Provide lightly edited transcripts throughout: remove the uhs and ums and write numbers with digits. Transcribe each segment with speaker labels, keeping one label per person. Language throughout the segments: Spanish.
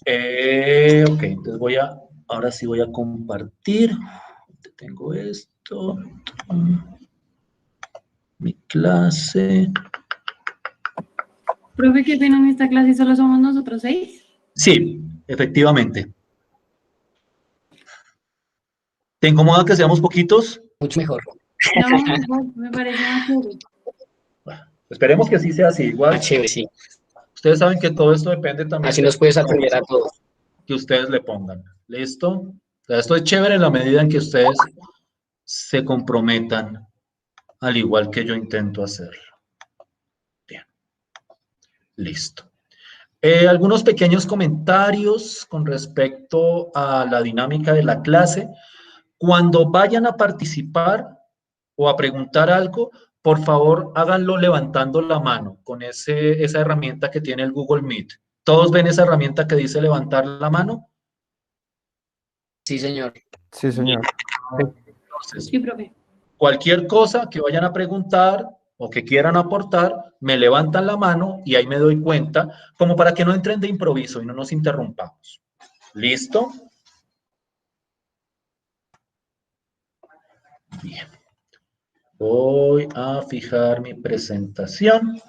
Speaker 1: Ok, entonces ahora sí voy a compartir. Tengo esto, mi clase.
Speaker 2: Profe, qué pena en esta clase solo somos nosotros 6.
Speaker 1: Sí, efectivamente. ¿Te incomoda que seamos poquitos?
Speaker 3: Mucho mejor.
Speaker 2: No, me parece más chévere.
Speaker 1: Bueno, esperemos que así sea así. Igual,
Speaker 3: Más chévere, sí.
Speaker 1: ustedes saben que todo esto depende también
Speaker 3: Así
Speaker 1: del
Speaker 3: nos puedes atender a todos.
Speaker 1: que ustedes le pongan. ¿Listo? O sea, esto es chévere en la medida en que ustedes se comprometan, al igual que yo intento hacerlo. Bien, listo. Algunos pequeños comentarios con respecto a la dinámica de la clase. Cuando vayan a participar o a preguntar algo, por favor háganlo levantando la mano con esa herramienta que tiene el Google Meet. ¿Todos ven esa herramienta que dice levantar la mano?
Speaker 3: Sí, señor.
Speaker 4: Sí, señor.
Speaker 1: Entonces,
Speaker 2: Sí, profe.
Speaker 1: cualquier cosa que vayan a preguntar o que quieran aportar, me levantan la mano y ahí me doy cuenta, como para que no entren de improviso y no nos interrumpamos. ¿Listo? Bien. Voy a fijar mi presentación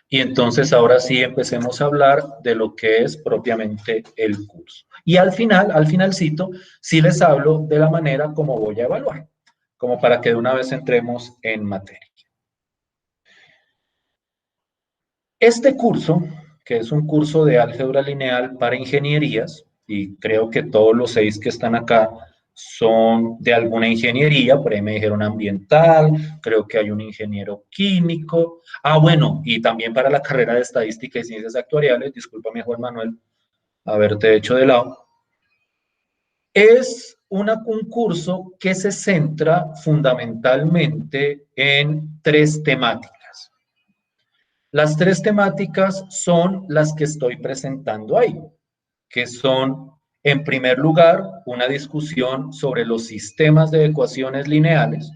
Speaker 1: y entonces ahora sí empecemos a hablar de lo que es propiamente el curso. Y al finalcito, sí les hablo de la manera como voy a evaluar, como para que de una vez entremos en materia. Este curso, que es un curso de álgebra lineal para ingenierías, y creo que todos los 6 que están acá son de alguna ingeniería, por ahí me dijeron ambiental, creo que hay un ingeniero químico, bueno, y también para la carrera de estadística y ciencias actuariales, discúlpame Juan Manuel, haberte hecho de lado. Es un curso que se centra fundamentalmente en 3 temáticas. Las 3 temáticas son las que estoy presentando ahí, que son, en primer lugar, una discusión sobre los sistemas de ecuaciones lineales.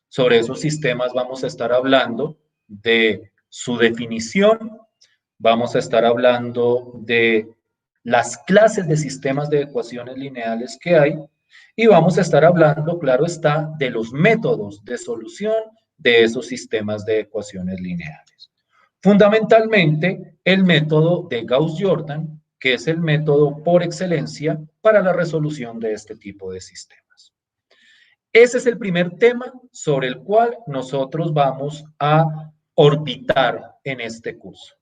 Speaker 1: Sobre esos sistemas vamos a estar hablando de su definición, vamos a estar hablando de las clases de sistemas de ecuaciones lineales que hay y vamos a estar hablando, claro está, de los métodos de solución de esos sistemas de ecuaciones lineales. Fundamentalmente, el método de Gauss-Jordan, que es el método por excelencia para la resolución de este tipo de sistemas. Ese es el primer tema sobre el cual nosotros vamos a orbitar en este curso,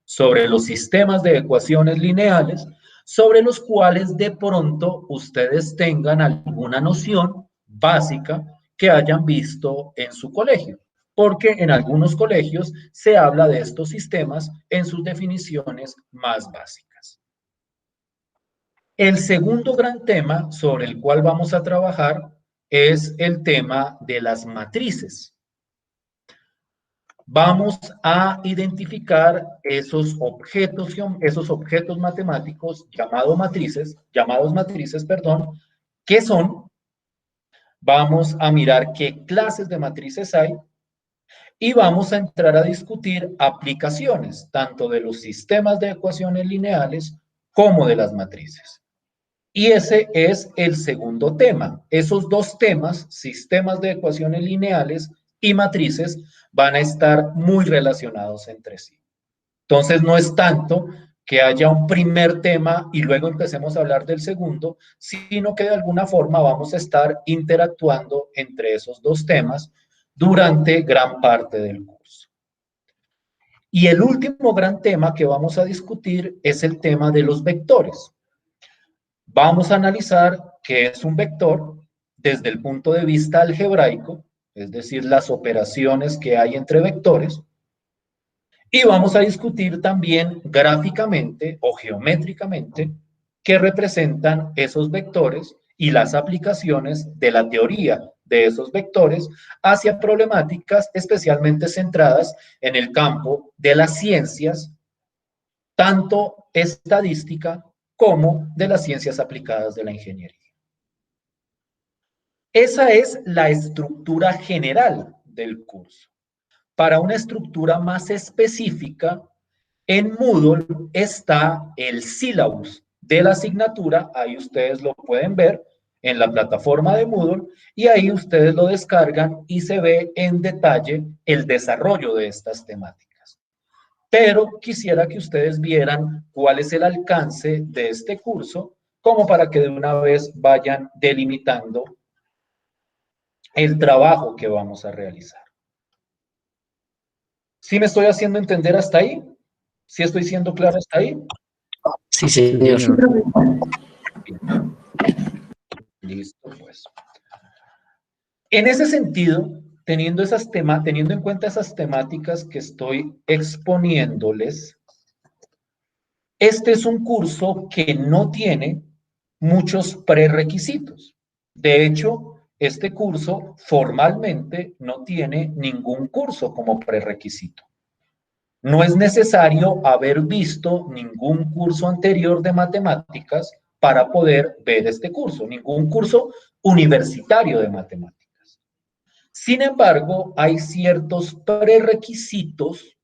Speaker 1: sobre los sistemas de ecuaciones lineales, sobre los cuales de pronto ustedes tengan alguna noción básica que hayan visto en su colegio, porque en algunos colegios se habla de estos sistemas en sus definiciones más básicas. El segundo gran tema sobre el cual vamos a trabajar es el tema de las matrices. Vamos a identificar esos objetos matemáticos llamados matrices, ¿qué son? Vamos a mirar qué clases de matrices hay y vamos a entrar a discutir aplicaciones, tanto de los sistemas de ecuaciones lineales como de las matrices. Y ese es el segundo tema. Esos 2 temas, sistemas de ecuaciones lineales y matrices, van a estar muy relacionados entre sí. Entonces, no es tanto que haya un primer tema y luego empecemos a hablar del segundo, sino que de alguna forma vamos a estar interactuando entre esos 2 temas durante gran parte del curso. Y el último gran tema que vamos a discutir es el tema de los vectores. Vamos a analizar qué es un vector desde el punto de vista algebraico, es decir, las operaciones que hay entre vectores, y vamos a discutir también gráficamente o geométricamente qué representan esos vectores y las aplicaciones de la teoría de esos vectores hacia problemáticas especialmente centradas en el campo de las ciencias, tanto estadística como de las ciencias aplicadas de la ingeniería. Esa es la estructura general del curso. Para una estructura más específica, en Moodle está el syllabus de la asignatura, ahí ustedes lo pueden ver en la plataforma de Moodle y ahí ustedes lo descargan y se ve en detalle el desarrollo de estas temáticas. Pero quisiera que ustedes vieran cuál es el alcance de este curso, como para que de una vez vayan delimitando el trabajo que vamos a realizar. ¿Sí me estoy haciendo entender hasta ahí? ¿Sí estoy siendo claro hasta ahí?
Speaker 3: Sí,
Speaker 4: Sí,
Speaker 3: señor.
Speaker 2: Sí,
Speaker 4: señor.
Speaker 2: profesor.
Speaker 1: Listo, pues. En ese sentido, teniendo en cuenta esas temáticas que estoy exponiéndoles, este es un curso que no tiene muchos prerequisitos. De hecho, este curso formalmente no tiene ningún curso como prerequisito. No es necesario haber visto ningún curso anterior de matemáticas para poder ver este curso, ningún curso universitario de matemáticas. Sin embargo, hay ciertos prerequisitos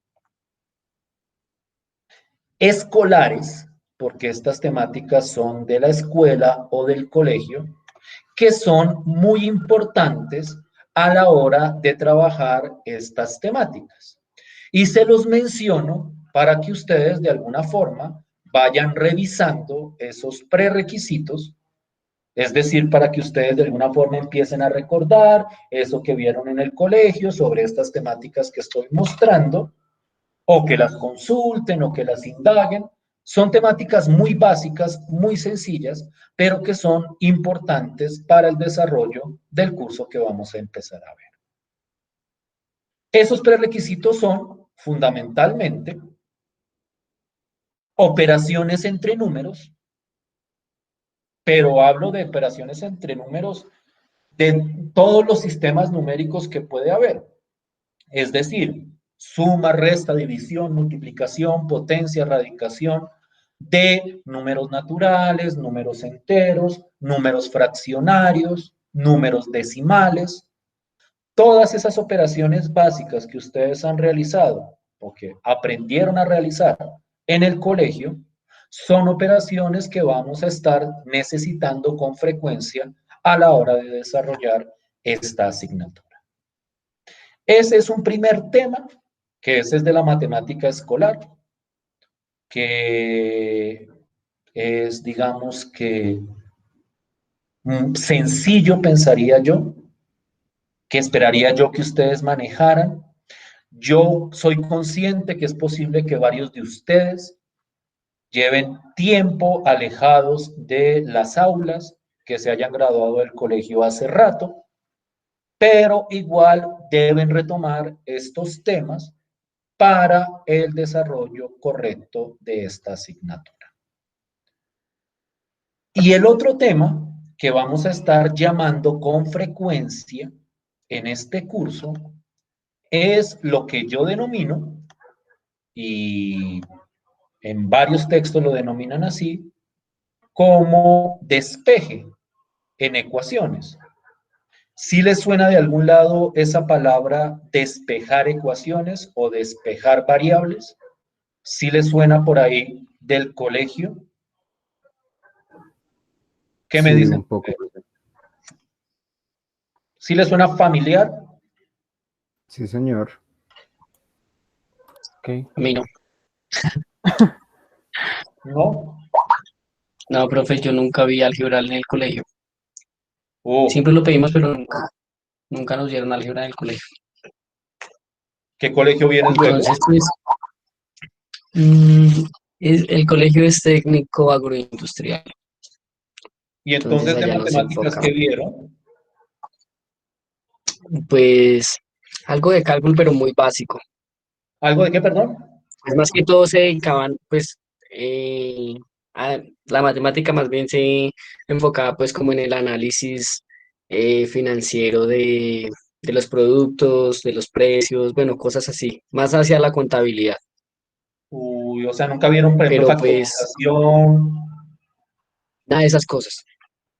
Speaker 1: escolares, porque estas temáticas son de la escuela o del colegio, que son muy importantes a la hora de trabajar estas temáticas. Y se los menciono para que ustedes de alguna forma vayan revisando esos prerequisitos, es decir, para que ustedes de alguna forma empiecen a recordar eso que vieron en el colegio sobre estas temáticas que estoy mostrando, o que las consulten o que las indaguen. Son temáticas muy básicas, muy sencillas, pero que son importantes para el desarrollo del curso que vamos a empezar a ver. Esos prerequisitos son fundamentalmente operaciones entre números, pero hablo de operaciones entre números de todos los sistemas numéricos que puede haber. Es decir, suma, resta, división, multiplicación, potencia, radicación de números naturales, números enteros, números fraccionarios, números decimales. Todas esas operaciones básicas que ustedes han realizado o que aprendieron a realizar en el colegio son operaciones que vamos a estar necesitando con frecuencia a la hora de desarrollar esta asignatura. Ese es un primer tema, que ese es de la matemática escolar, que es, digamos que, sencillo, pensaría yo, que esperaría yo que ustedes manejaran. Yo soy consciente que es posible que varios de ustedes lleven tiempo alejados de las aulas, que se hayan graduado del colegio hace rato, pero igual deben retomar estos temas para el desarrollo correcto de esta asignatura. Y el otro tema que vamos a estar llamando con frecuencia en este curso es lo que yo denomino, y en varios textos lo denominan así, como despeje en ecuaciones. ¿Sí les suena de algún lado esa palabra despejar ecuaciones o despejar variables? ¿Sí les suena por ahí del colegio? ¿Qué me
Speaker 4: Sí,
Speaker 1: dicen?
Speaker 4: un poco.
Speaker 1: ¿Sí les suena familiar?
Speaker 4: Sí, señor. Ok.
Speaker 3: A mí no.
Speaker 1: ¿No?
Speaker 3: No, profe, yo nunca vi álgebra en el colegio.
Speaker 1: Oh,
Speaker 3: Siempre lo pedimos, pero nunca nos dieron álgebra en el colegio.
Speaker 1: ¿qué colegio vienes luego?
Speaker 3: Entonces, pues, mm, el colegio es técnico agroindustrial.
Speaker 1: Y
Speaker 3: Entonces
Speaker 1: entonces de
Speaker 3: allá no se
Speaker 1: matemáticas,
Speaker 3: enfoca.
Speaker 1: ¿qué vieron?
Speaker 3: Pues algo de cálculo, pero muy básico.
Speaker 1: ¿Algo de qué, perdón?
Speaker 3: Es más que todo se dedicaban, pues, a la matemática más bien se enfocaba, pues, como en el análisis financiero de los productos, de los precios, bueno, cosas así, más hacia la contabilidad.
Speaker 1: Uy, o sea, nunca vieron, por ejemplo,
Speaker 3: Pero pues,
Speaker 1: factorización,
Speaker 3: nada de esas cosas.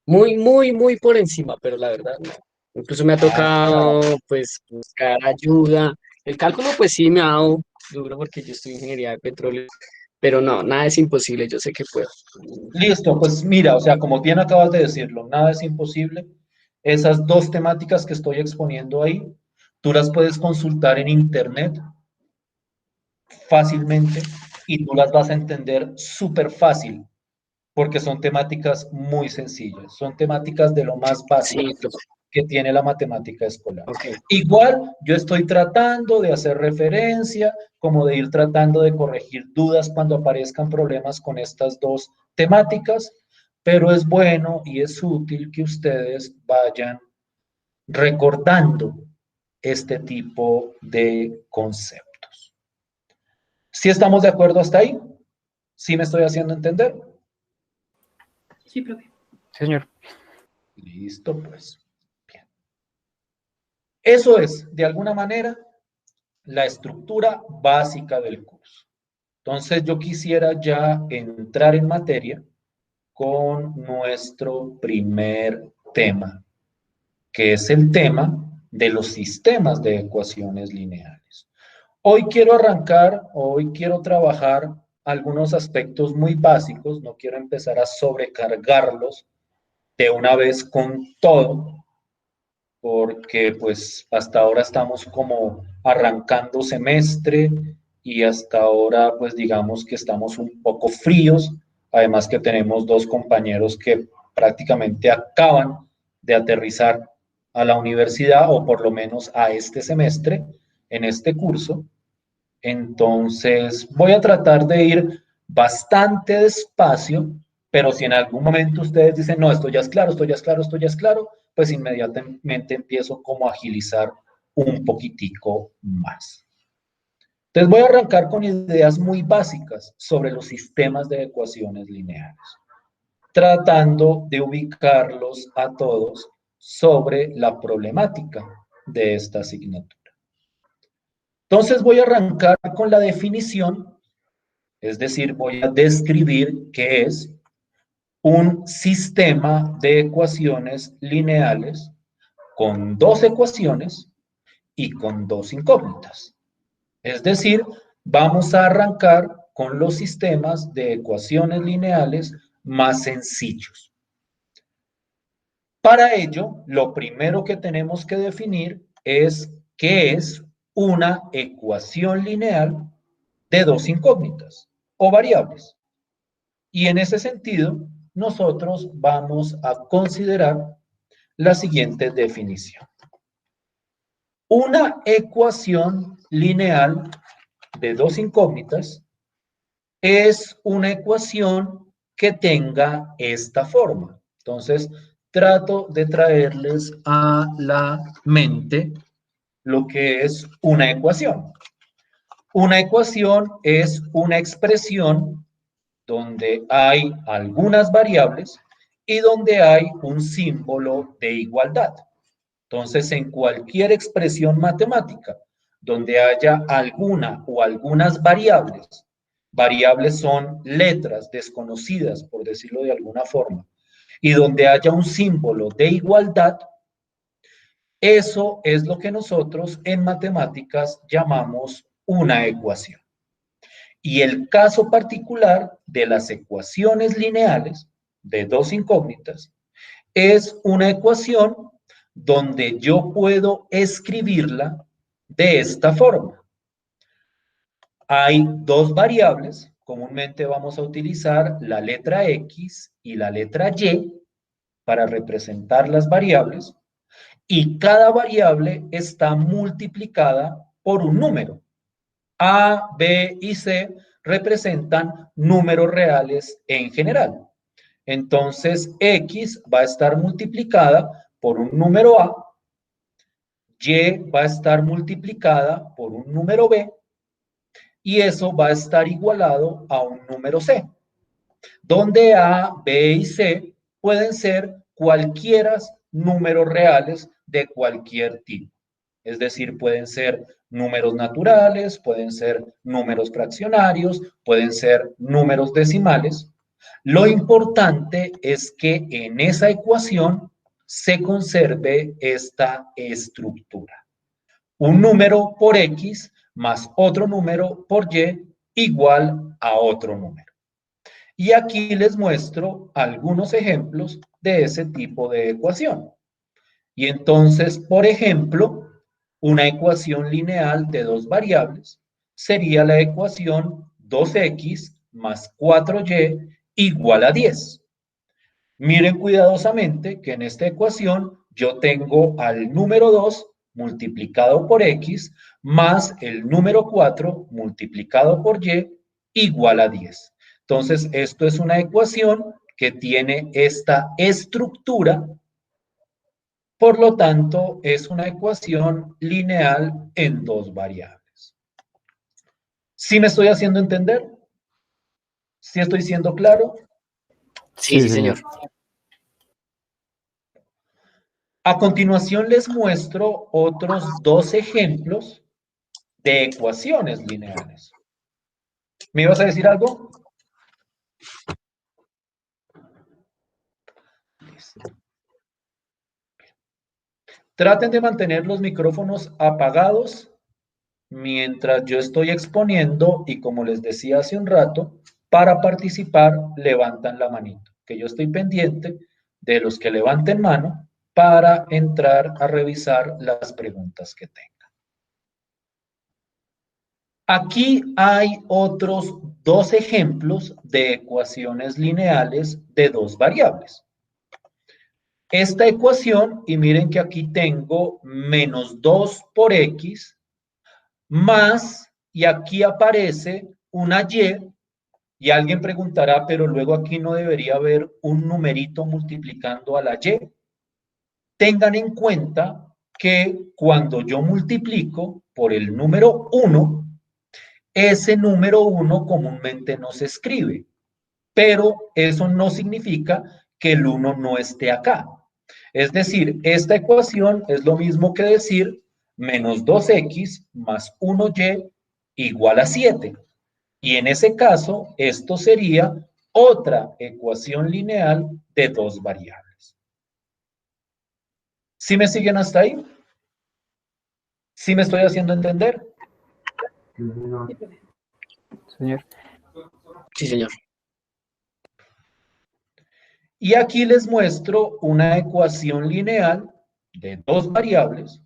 Speaker 3: Muy, muy, muy por encima, pero la verdad no. Incluso me ha tocado, pues, buscar ayuda. El cálculo, pues sí, me ha dado duro porque yo estoy en ingeniería de petróleo. pero no, nada es imposible, yo sé que puedo.
Speaker 1: Listo, pues mira, o sea, como bien acabas de decirlo, nada es imposible. Esas dos temáticas que estoy exponiendo ahí, tú las puedes consultar en internet fácilmente y tú las vas a entender súper fácil, porque son temáticas muy sencillas, son temáticas de lo más básico
Speaker 3: Sí,
Speaker 1: que tiene la matemática escolar.
Speaker 3: ok.
Speaker 1: Igual yo estoy tratando de hacer referencia, como de ir tratando de corregir dudas cuando aparezcan problemas con estas dos temáticas, pero es bueno y es útil que ustedes vayan recordando este tipo de conceptos. ¿Sí estamos de acuerdo hasta ahí? ¿Sí me estoy haciendo entender?
Speaker 2: Sí, profe.
Speaker 4: Señor.
Speaker 1: Listo, pues. Bien. Eso es, de alguna manera, la estructura básica del curso. Entonces, yo quisiera ya entrar en materia con nuestro primer tema, que es el tema de los sistemas de ecuaciones lineales. Hoy quiero arrancar, hoy quiero trabajar algunos aspectos muy básicos, no quiero empezar a sobrecargarlos de una vez con todo, porque pues hasta ahora estamos como arrancando semestre y hasta ahora pues digamos que estamos un poco fríos, además que tenemos dos compañeros que prácticamente acaban de aterrizar a la universidad o por lo menos a este semestre en este curso. Entonces voy a tratar de ir bastante despacio, pero si en algún momento ustedes dicen, no, esto ya es claro, esto ya es claro, esto ya es claro, pues inmediatamente empiezo como a agilizar un poquitico más. Entonces voy a arrancar con ideas muy básicas sobre los sistemas de ecuaciones lineales, tratando de ubicarlos a todos sobre la problemática de esta asignatura. Entonces voy a arrancar con la definición, es decir, voy a describir qué es un sistema de ecuaciones lineales con dos ecuaciones y con dos incógnitas. Es decir, vamos a arrancar con los sistemas de ecuaciones lineales más sencillos. Para ello, lo primero que tenemos que definir es qué es una ecuación lineal de dos incógnitas o variables. Y en ese sentido, nosotros vamos a considerar la siguiente definición. Una ecuación lineal de dos incógnitas es una ecuación que tenga esta forma. Entonces, trato de traerles a la mente lo que es una ecuación. Una ecuación es una expresión donde hay algunas variables y donde hay un símbolo de igualdad. Entonces, en cualquier expresión matemática donde haya alguna o algunas variables, variables son letras desconocidas, por decirlo de alguna forma, y donde haya un símbolo de igualdad, eso es lo que nosotros en matemáticas llamamos una ecuación. Y el caso particular de las ecuaciones lineales de dos incógnitas es una ecuación donde yo puedo escribirla de esta forma. Hay dos variables, comúnmente vamos a utilizar la letra X y la letra Y para representar las variables, y cada variable está multiplicada por un número. A, B y C representan números reales en general. Entonces, X va a estar multiplicada por un número A, Y va a estar multiplicada por un número B, y eso va a estar igualado a un número C, donde A, B y C pueden ser cualquiera números reales de cualquier tipo. Es decir, pueden ser números naturales, pueden ser números fraccionarios, pueden ser números decimales. Lo importante es que en esa ecuación se conserve esta estructura. Un número por X más otro número por Y igual a otro número. Y aquí les muestro algunos ejemplos de ese tipo de ecuación. Y entonces, por ejemplo, una ecuación lineal de dos variables sería la ecuación 2x más 4y igual a 10. Miren cuidadosamente que en esta ecuación yo tengo al número 2 multiplicado por x más el número 4 multiplicado por y igual a 10. Entonces, esto es una ecuación que tiene esta estructura, por lo tanto, es una ecuación lineal en dos variables. ¿Sí me estoy haciendo entender? ¿Sí estoy siendo claro?
Speaker 3: Sí, sí, señor.
Speaker 1: A continuación les muestro otros dos ejemplos de ecuaciones lineales. ¿Me ibas a decir algo? Traten de mantener los micrófonos apagados mientras yo estoy exponiendo y como les decía hace un rato, para participar levantan la manito, que yo estoy pendiente de los que levanten mano para entrar a revisar las preguntas que tengan. Aquí hay otros dos ejemplos de ecuaciones lineales de dos variables. Esta ecuación, y miren que aquí tengo menos 2 por x más, y aquí aparece una y alguien preguntará, pero luego aquí no debería haber un numerito multiplicando a la y. Tengan en cuenta que cuando yo multiplico por el número 1, ese número 1 comúnmente no se escribe, pero eso no significa que el 1 no esté acá. Es decir, esta ecuación es lo mismo que decir menos 2x más 1y igual a 7. Y en ese caso, esto sería otra ecuación lineal de dos variables. ¿Sí me siguen hasta ahí? ¿Sí me estoy haciendo entender?
Speaker 2: Sí, profe.
Speaker 4: Señor.
Speaker 3: Sí, señor.
Speaker 1: Y aquí les muestro una ecuación lineal de dos variables,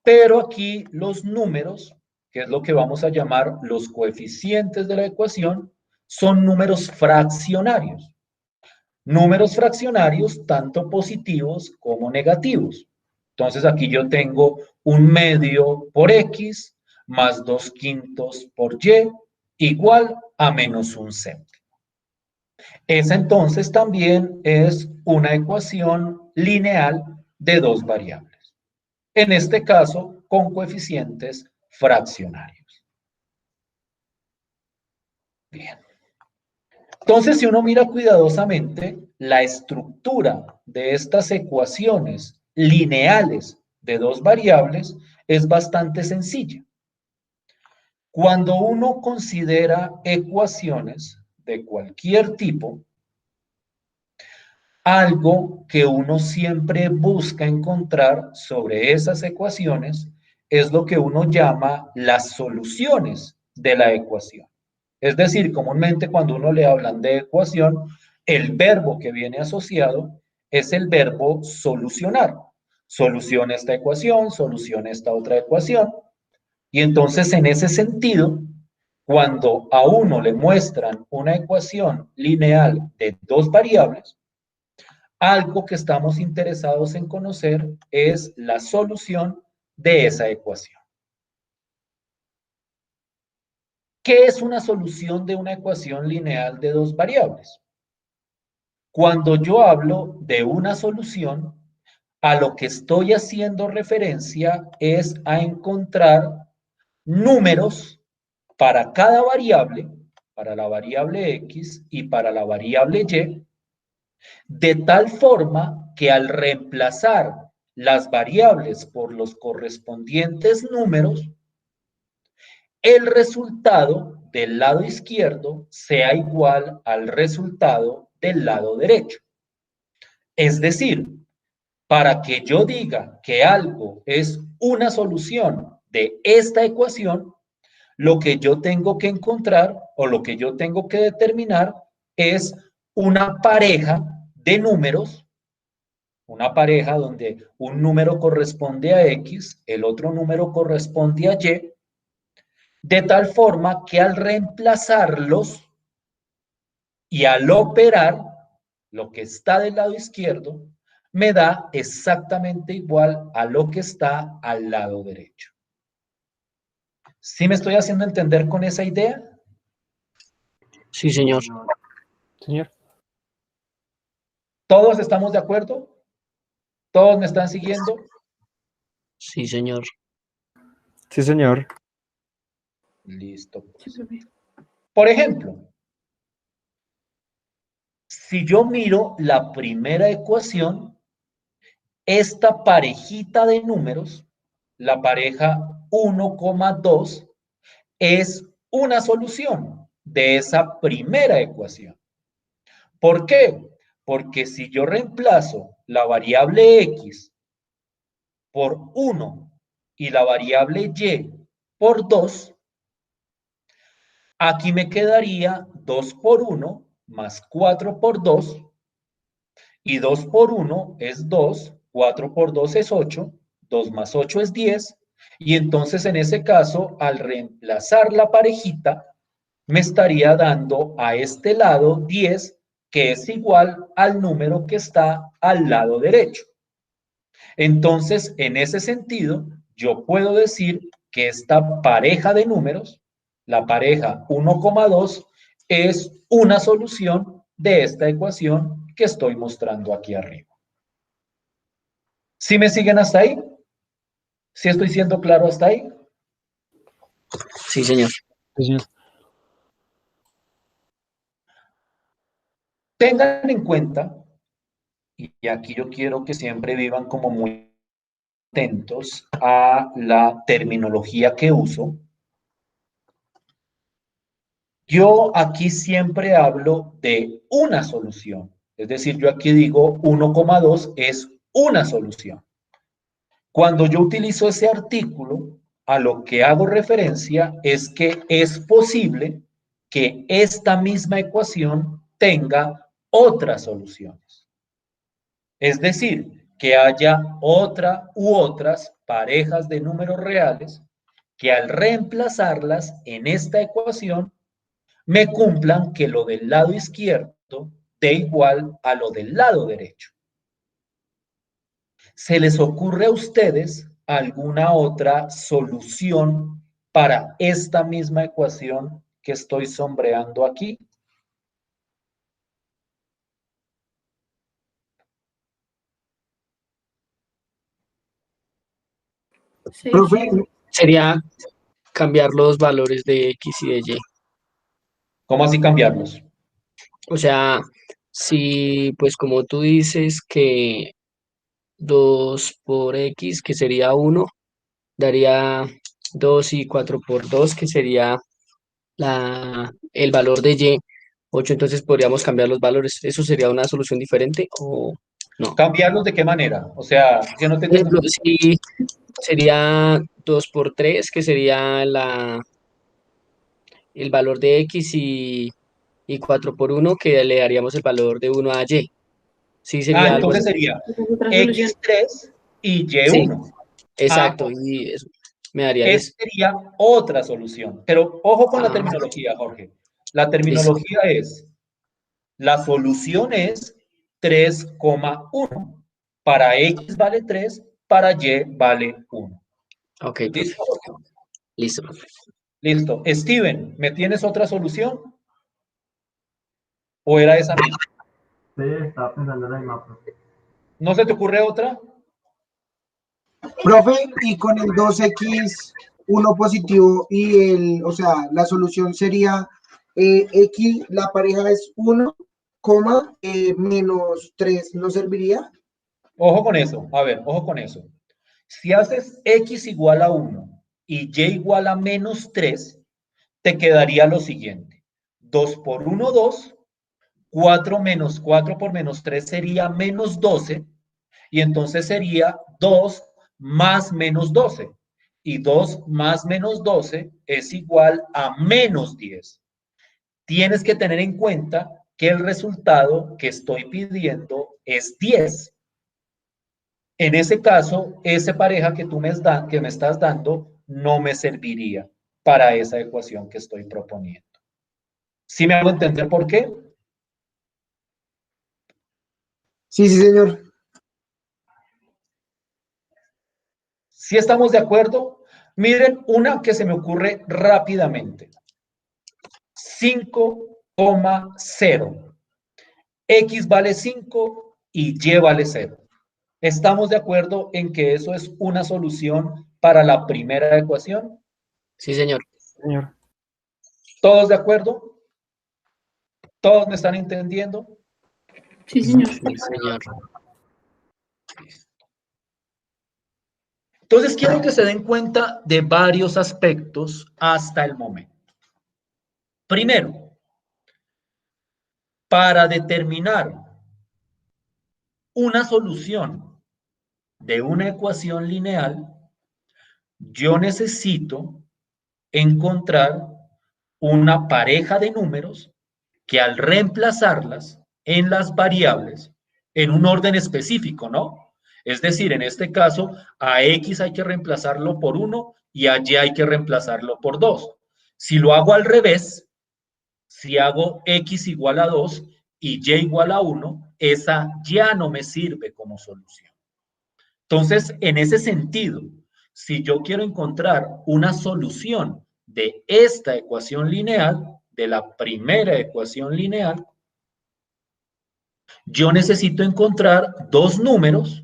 Speaker 1: pero aquí los números, que es lo que vamos a llamar los coeficientes de la ecuación, son números fraccionarios. Números fraccionarios tanto positivos como negativos. Entonces aquí yo tengo un medio por x más 2/5 por y igual a menos un séptimo. Esa entonces también es una ecuación lineal de dos variables. En este caso, con coeficientes fraccionarios. Bien. Entonces, si uno mira cuidadosamente, la estructura de estas ecuaciones lineales de dos variables es bastante sencilla. Cuando uno considera ecuaciones de cualquier tipo, algo que uno siempre busca encontrar sobre esas ecuaciones es lo que uno llama las soluciones de la ecuación. Es decir, comúnmente cuando uno le hablan de ecuación, el verbo que viene asociado es el verbo solucionar. Soluciona esta ecuación, soluciona esta otra ecuación. Y entonces, en ese sentido, cuando a uno le muestran una ecuación lineal de dos variables, algo que estamos interesados en conocer es la solución de esa ecuación. ¿Qué es una solución de una ecuación lineal de dos variables? Cuando yo hablo de una solución, a lo que estoy haciendo referencia es a encontrar números para cada variable, para la variable x y para la variable y, de tal forma que al reemplazar las variables por los correspondientes números, el resultado del lado izquierdo sea igual al resultado del lado derecho. Es decir, para que yo diga que algo es una solución de esta ecuación, Lo que yo tengo que encontrar o lo que yo tengo que determinar es una pareja de números, una pareja donde un número corresponde a X, el otro número corresponde a Y, de tal forma que al reemplazarlos y al operar lo que está del lado izquierdo, me da exactamente igual a lo que está al lado derecho. ¿Sí me estoy haciendo entender con esa idea?
Speaker 3: Sí, señor.
Speaker 4: Señor.
Speaker 1: ¿Todos estamos de acuerdo? ¿Todos me están siguiendo?
Speaker 3: Sí, señor.
Speaker 4: Sí, señor.
Speaker 1: Listo, pues. Por ejemplo, si yo miro la primera ecuación, esta parejita de números, la pareja 1,2, es una solución de esa primera ecuación. ¿Por qué? Porque si yo reemplazo la variable X por 1 y la variable Y por 2, aquí me quedaría 2 por 1 más 4 por 2, y 2 por 1 es 2, 4 por 2 es 8, 2 más 8 es 10, y entonces en ese caso, al reemplazar la parejita, me estaría dando a este lado 10, que es igual al número que está al lado derecho. Entonces, en ese sentido, yo puedo decir que esta pareja de números, la pareja 1,2, es una solución de esta ecuación que estoy mostrando aquí arriba. ¿Sí me siguen hasta ahí? ¿Sí estoy siendo claro hasta ahí?
Speaker 3: Sí, señor.
Speaker 4: Sí, señor.
Speaker 1: Tengan en cuenta, y aquí yo quiero que siempre vivan como muy atentos a la terminología que uso. Yo aquí siempre hablo de una solución, es decir, yo aquí digo 1,2 es una solución. Cuando yo utilizo ese artículo, a lo que hago referencia es que es posible que esta misma ecuación tenga otras soluciones. Es decir, que haya otra u otras parejas de números reales que al reemplazarlas en esta ecuación me cumplan que lo del lado izquierdo dé igual a lo del lado derecho. ¿Se les ocurre a ustedes alguna otra solución para esta misma ecuación que estoy sombreando aquí?
Speaker 2: Profe,
Speaker 3: Sería cambiar los valores de X y de Y.
Speaker 1: ¿Cómo así cambiarlos?
Speaker 3: O sea, si pues como tú dices que 2 por X, que sería 1, daría 2 y 4 por 2, que sería el valor de Y, 8, entonces podríamos cambiar los valores. ¿Eso sería una solución diferente o no?
Speaker 1: ¿Cambiarlos de qué manera? O sea, yo no te
Speaker 3: Por
Speaker 1: entiendo.
Speaker 3: ejemplo, si sería 2 por 3, que sería el valor de X y 4 por 1, que le daríamos el valor de 1 a Y. Sí,
Speaker 1: Ah,
Speaker 3: sería algo
Speaker 1: entonces
Speaker 3: así.
Speaker 1: sería
Speaker 5: Esa es otra solución.
Speaker 1: X3 y
Speaker 3: Sí,
Speaker 1: Y1. Ah,
Speaker 3: exacto, y eso, me darías
Speaker 1: esa
Speaker 3: eso.
Speaker 1: sería otra solución. Pero ojo con la
Speaker 3: Ah,
Speaker 1: terminología, Jorge. La
Speaker 3: listo.
Speaker 1: terminología es, la solución es 3,1. Para X vale 3, para Y vale 1.
Speaker 3: Ok, profe.
Speaker 1: ¿Listo?
Speaker 3: Listo, profe.
Speaker 1: Listo. Steven, ¿me tienes otra solución? ¿O era esa misma?
Speaker 2: sí, estaba pensando en la misma, profe.
Speaker 1: ¿No se te ocurre otra?
Speaker 6: Profe, y con el 2x, 1 positivo y o sea, la solución sería x, la pareja es 1, menos 3, ¿no serviría?
Speaker 1: Ojo con eso. A ver, ojo con eso. Si haces X igual a 1 y Y igual a menos 3, te quedaría lo siguiente. 2 por 1, 2. 4 menos 4 por menos 3 sería menos 12. Y entonces sería 2 más menos 12. y 2 más menos 12 es igual a menos 10. Tienes que tener en cuenta que el resultado que estoy pidiendo es 10. En ese caso, esa pareja que tú me estás dando no me serviría para esa ecuación que estoy proponiendo. ¿Sí me hago entender por qué?
Speaker 6: Sí, sí, señor.
Speaker 1: ¿Sí estamos de acuerdo? Miren una que se me ocurre rápidamente. 5,0. X vale 5 y Y vale 0. ¿Estamos de acuerdo en que eso es una solución para la primera ecuación?
Speaker 3: Sí, señor.
Speaker 4: Señor.
Speaker 1: ¿Todos de acuerdo? ¿Todos me están entendiendo?
Speaker 5: Sí, señor.
Speaker 3: Sí, señor.
Speaker 1: Entonces quiero que se den cuenta de varios aspectos hasta el momento. Primero, para determinar una solución de una ecuación lineal, yo necesito encontrar una pareja de números que al reemplazarlas en las variables, en un orden específico, ¿no? Es decir, en este caso, a X hay que reemplazarlo por 1 y a Y hay que reemplazarlo por 2. Si lo hago al revés, si hago X igual a 2 y Y igual a 1, esa ya no me sirve como solución. Entonces, en ese sentido, si yo quiero encontrar una solución de esta ecuación lineal, de la primera ecuación lineal, yo necesito encontrar dos números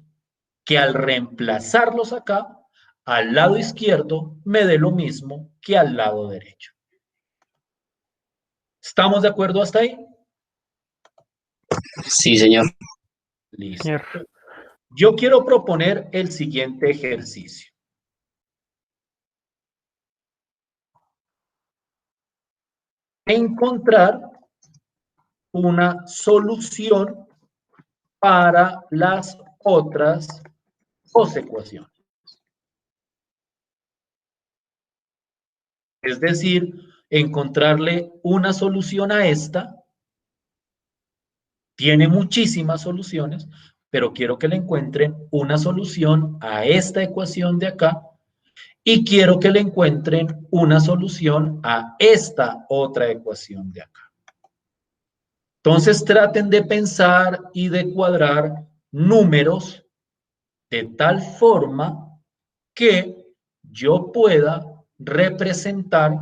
Speaker 1: que al reemplazarlos acá, al lado izquierdo me dé lo mismo que al lado derecho. ¿Estamos de acuerdo hasta ahí?
Speaker 3: Sí, señor.
Speaker 1: Listo.
Speaker 4: Señor.
Speaker 1: Yo quiero proponer el siguiente ejercicio. Encontrar una solución para las otras dos ecuaciones. Es decir, encontrarle una solución a esta. Tiene muchísimas soluciones, pero quiero que le encuentren una solución a esta ecuación de acá y quiero que le encuentren una solución a esta otra ecuación de acá. Entonces traten de pensar y de cuadrar números de tal forma que yo pueda representar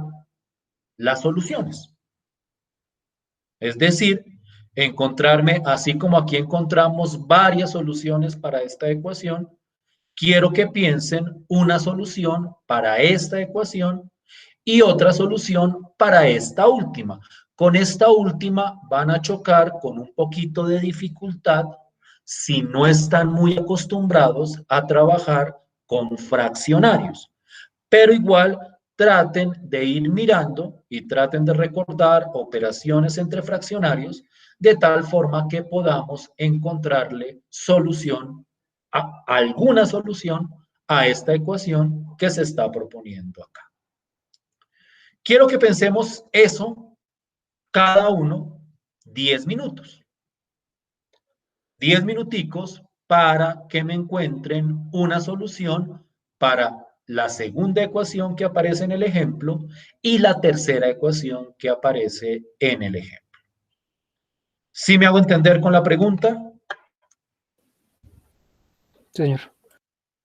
Speaker 1: las soluciones. Es decir, encontrarme, así como aquí encontramos varias soluciones para esta ecuación, quiero que piensen una solución para esta ecuación y otra solución para esta última. Con esta última van a chocar con un poquito de dificultad si no están muy acostumbrados a trabajar con fraccionarios. Pero igual traten de ir mirando y traten de recordar operaciones entre fraccionarios de tal forma que podamos encontrarle solución, alguna solución a esta ecuación que se está proponiendo acá. Quiero que pensemos eso cada uno 10 minutos. 10 minuticos para que me encuentren una solución para la segunda ecuación que aparece en el ejemplo y la tercera ecuación que aparece en el ejemplo. ¿Sí me hago entender con la pregunta?
Speaker 4: Señor.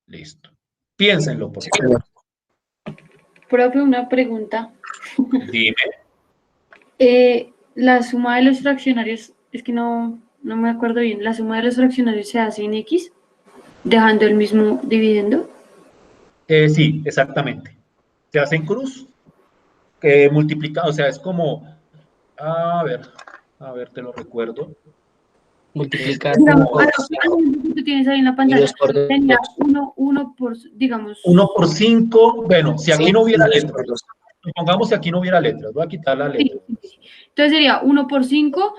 Speaker 1: Listo. Piénsenlo, por favor.
Speaker 5: Profe, una pregunta.
Speaker 1: Dime.
Speaker 5: La suma de los fraccionarios, es que no me acuerdo bien, la suma de los fraccionarios se hace en X, dejando el mismo dividendo.
Speaker 1: Sí, exactamente. Se hace en cruz, multiplicado, o sea, es como, a ver, te lo recuerdo.
Speaker 3: Multiplicar
Speaker 5: Digamos,
Speaker 3: por
Speaker 5: tú tienes ahí en la
Speaker 3: y
Speaker 5: pantalla,
Speaker 3: 2 por 2.
Speaker 5: tenía uno por, digamos,
Speaker 1: 1 por 5, bueno, si aquí no hubiera
Speaker 3: Sí,
Speaker 1: letras, supongamos que aquí no hubiera letras, voy a quitar la letra.
Speaker 5: sí. Entonces sería 1 por 5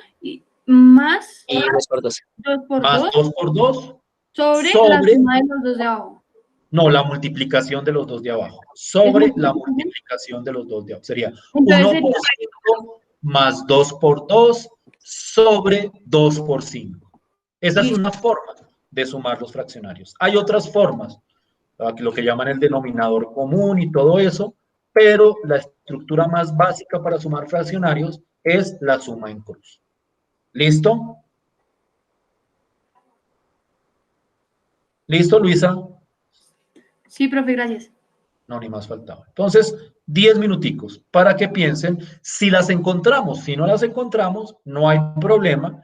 Speaker 5: más
Speaker 3: Y 2 por 2.
Speaker 5: 2 por
Speaker 1: Más
Speaker 5: 2
Speaker 1: 2 por 2
Speaker 5: sobre la
Speaker 1: sobre
Speaker 5: suma de los dos de abajo.
Speaker 1: No, la multiplicación de los dos de abajo. Sobre la multiplicación de los dos de abajo. Sería
Speaker 5: Entonces
Speaker 1: 1
Speaker 5: sería
Speaker 1: por 5 más 2 por 2 sobre 2 por 5. Esa es
Speaker 5: listo.
Speaker 1: una forma de sumar los fraccionarios. Hay otras formas, lo que llaman el denominador común y todo eso, pero la estructura más básica para sumar fraccionarios es la suma en cruz. ¿Listo? ¿Listo, Luisa?
Speaker 5: Sí, profe, gracias.
Speaker 1: No, ni más faltaba. Entonces, 10 minuticos para que piensen. Si las encontramos, si no las encontramos, no hay problema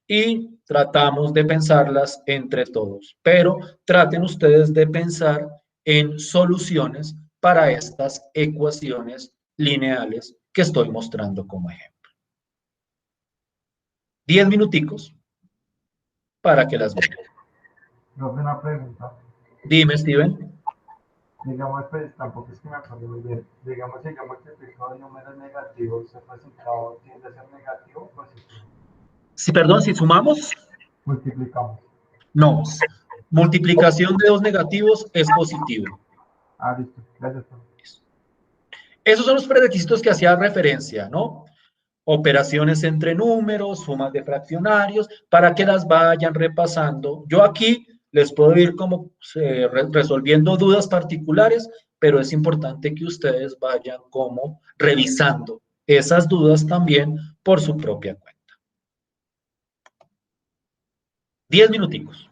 Speaker 1: y tratamos de pensarlas entre todos. Pero traten ustedes de pensar en soluciones para estas ecuaciones lineales que estoy mostrando como ejemplo. 10 minuticos para que las vean.
Speaker 2: Profe, una pregunta.
Speaker 1: Dime, Steven.
Speaker 2: Digamos, pues tampoco es que me acuerdo muy bien. Digamos, si yo multiplico dos números negativos, ¿el resultado tiende a ser negativo o positivo?
Speaker 1: Si, perdón, si sumamos,
Speaker 2: Multiplicamos.
Speaker 1: no. Multiplicación de dos negativos es positivo.
Speaker 2: Ah, listo. Gracias, profe.
Speaker 1: Esos son los prerequisitos que hacía referencia, ¿no? Operaciones entre números, sumas de fraccionarios, para que las vayan repasando. Yo aquí les puedo ir como resolviendo dudas particulares, pero es importante que ustedes vayan como revisando esas dudas también por su propia cuenta. 10 minuticos.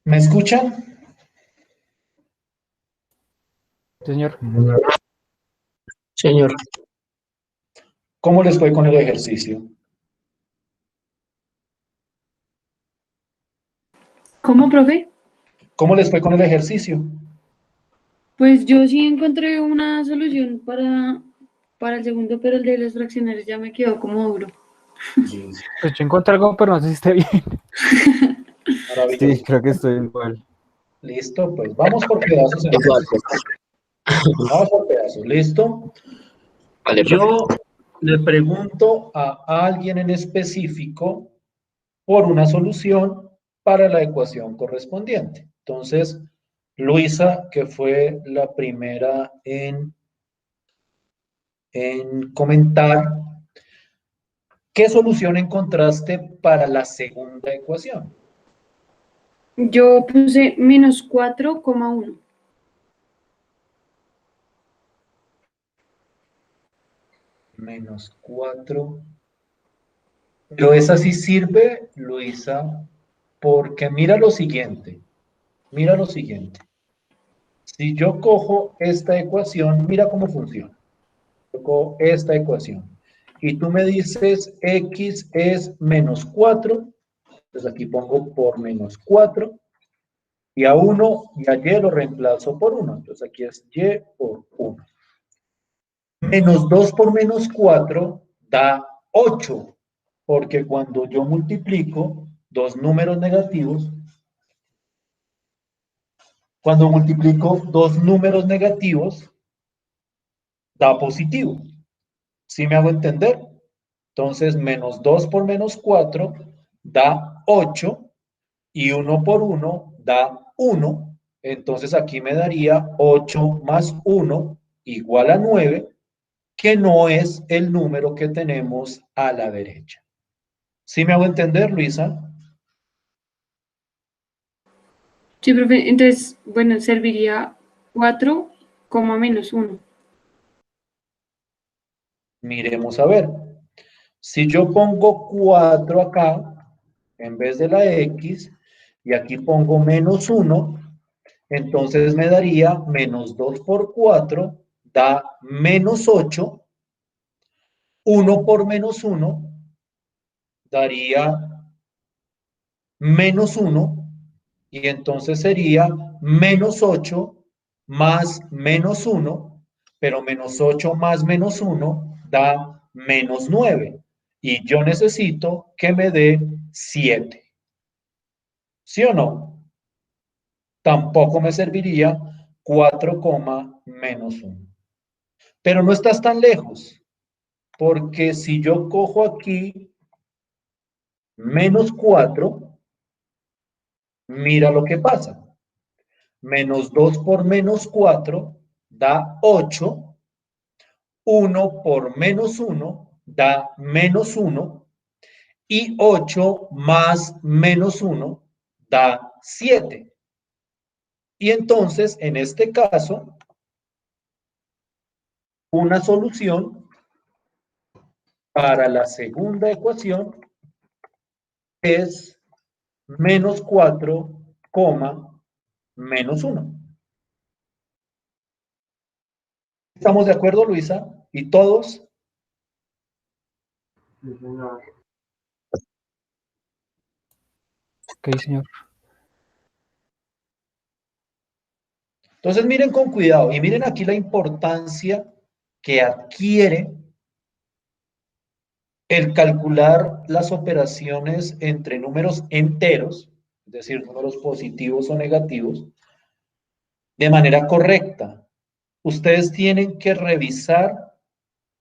Speaker 1: ¿Me escuchan?
Speaker 4: Sí, señor.
Speaker 3: Señor,
Speaker 1: ¿Cómo les fue con el ejercicio?
Speaker 5: ¿Cómo, profe?
Speaker 1: ¿Cómo les fue con el ejercicio?
Speaker 5: Pues yo sí encontré una solución para el segundo, pero el de los fraccionarios ya me quedó como duro.
Speaker 1: Listo,
Speaker 4: Pues yo encontré algo, pero no sé si esté bien. Sí,
Speaker 1: maravilloso.
Speaker 4: creo que estoy igual.
Speaker 1: Listo, pues vamos por pedazos
Speaker 3: igual,
Speaker 1: entonces.
Speaker 3: profe.
Speaker 1: Vamos por pedazos, ¿listo?
Speaker 3: Vale, profe.
Speaker 1: Yo le pregunto a alguien en específico por una solución para la ecuación correspondiente. Entonces, Luisa, que fue la primera en comentar, ¿qué solución encontraste para la segunda ecuación?
Speaker 5: Yo puse menos 4,1.
Speaker 1: Menos 4. Pero esa sí sirve, Luisa, porque mira lo siguiente. Mira lo siguiente. Si yo cojo esta ecuación, mira cómo funciona. Yo cojo esta ecuación y tú me dices x es menos 4, entonces aquí pongo por menos 4 y a 1 y a y lo reemplazo por 1, entonces aquí es y por 1. Menos 2 por menos 4 da 8, porque cuando yo multiplico dos números negativos, cuando multiplico dos números negativos, da positivo. ¿Sí me hago entender? Entonces, menos 2 por menos 4 da 8 y 1 por 1 da 1. Entonces, aquí me daría 8 más 1 igual a 9, que no es el número que tenemos a la derecha. ¿Sí me hago entender, Luisa?
Speaker 5: Sí, profe, entonces, bueno, serviría 4, menos 1.
Speaker 1: Miremos a ver. Si yo pongo 4 acá, en vez de la X, y aquí pongo menos 1, entonces me daría menos 2 por 4, da menos 8. 1 por menos 1 daría menos 1, y entonces sería menos 8 más menos 1, pero menos 8 más menos 1 da menos 9. Y yo necesito que me dé 7. ¿Sí o no? Tampoco me serviría 4, menos 1. Pero no estás tan lejos, porque si yo cojo aquí menos 4, mira lo que pasa. Menos 2 por menos 4 da 8. 1 por menos 1 da menos 1. Y 8 más menos 1 da 7. Y entonces, en este caso, una solución para la segunda ecuación es menos 4, menos 1. ¿Estamos de acuerdo, Luisa? ¿Y todos?
Speaker 2: Sí, señor.
Speaker 4: Ok, señor.
Speaker 1: Entonces miren con cuidado y miren aquí la importancia que adquiere el calcular las operaciones entre números enteros, es decir, números positivos o negativos, de manera correcta. Ustedes tienen que revisar,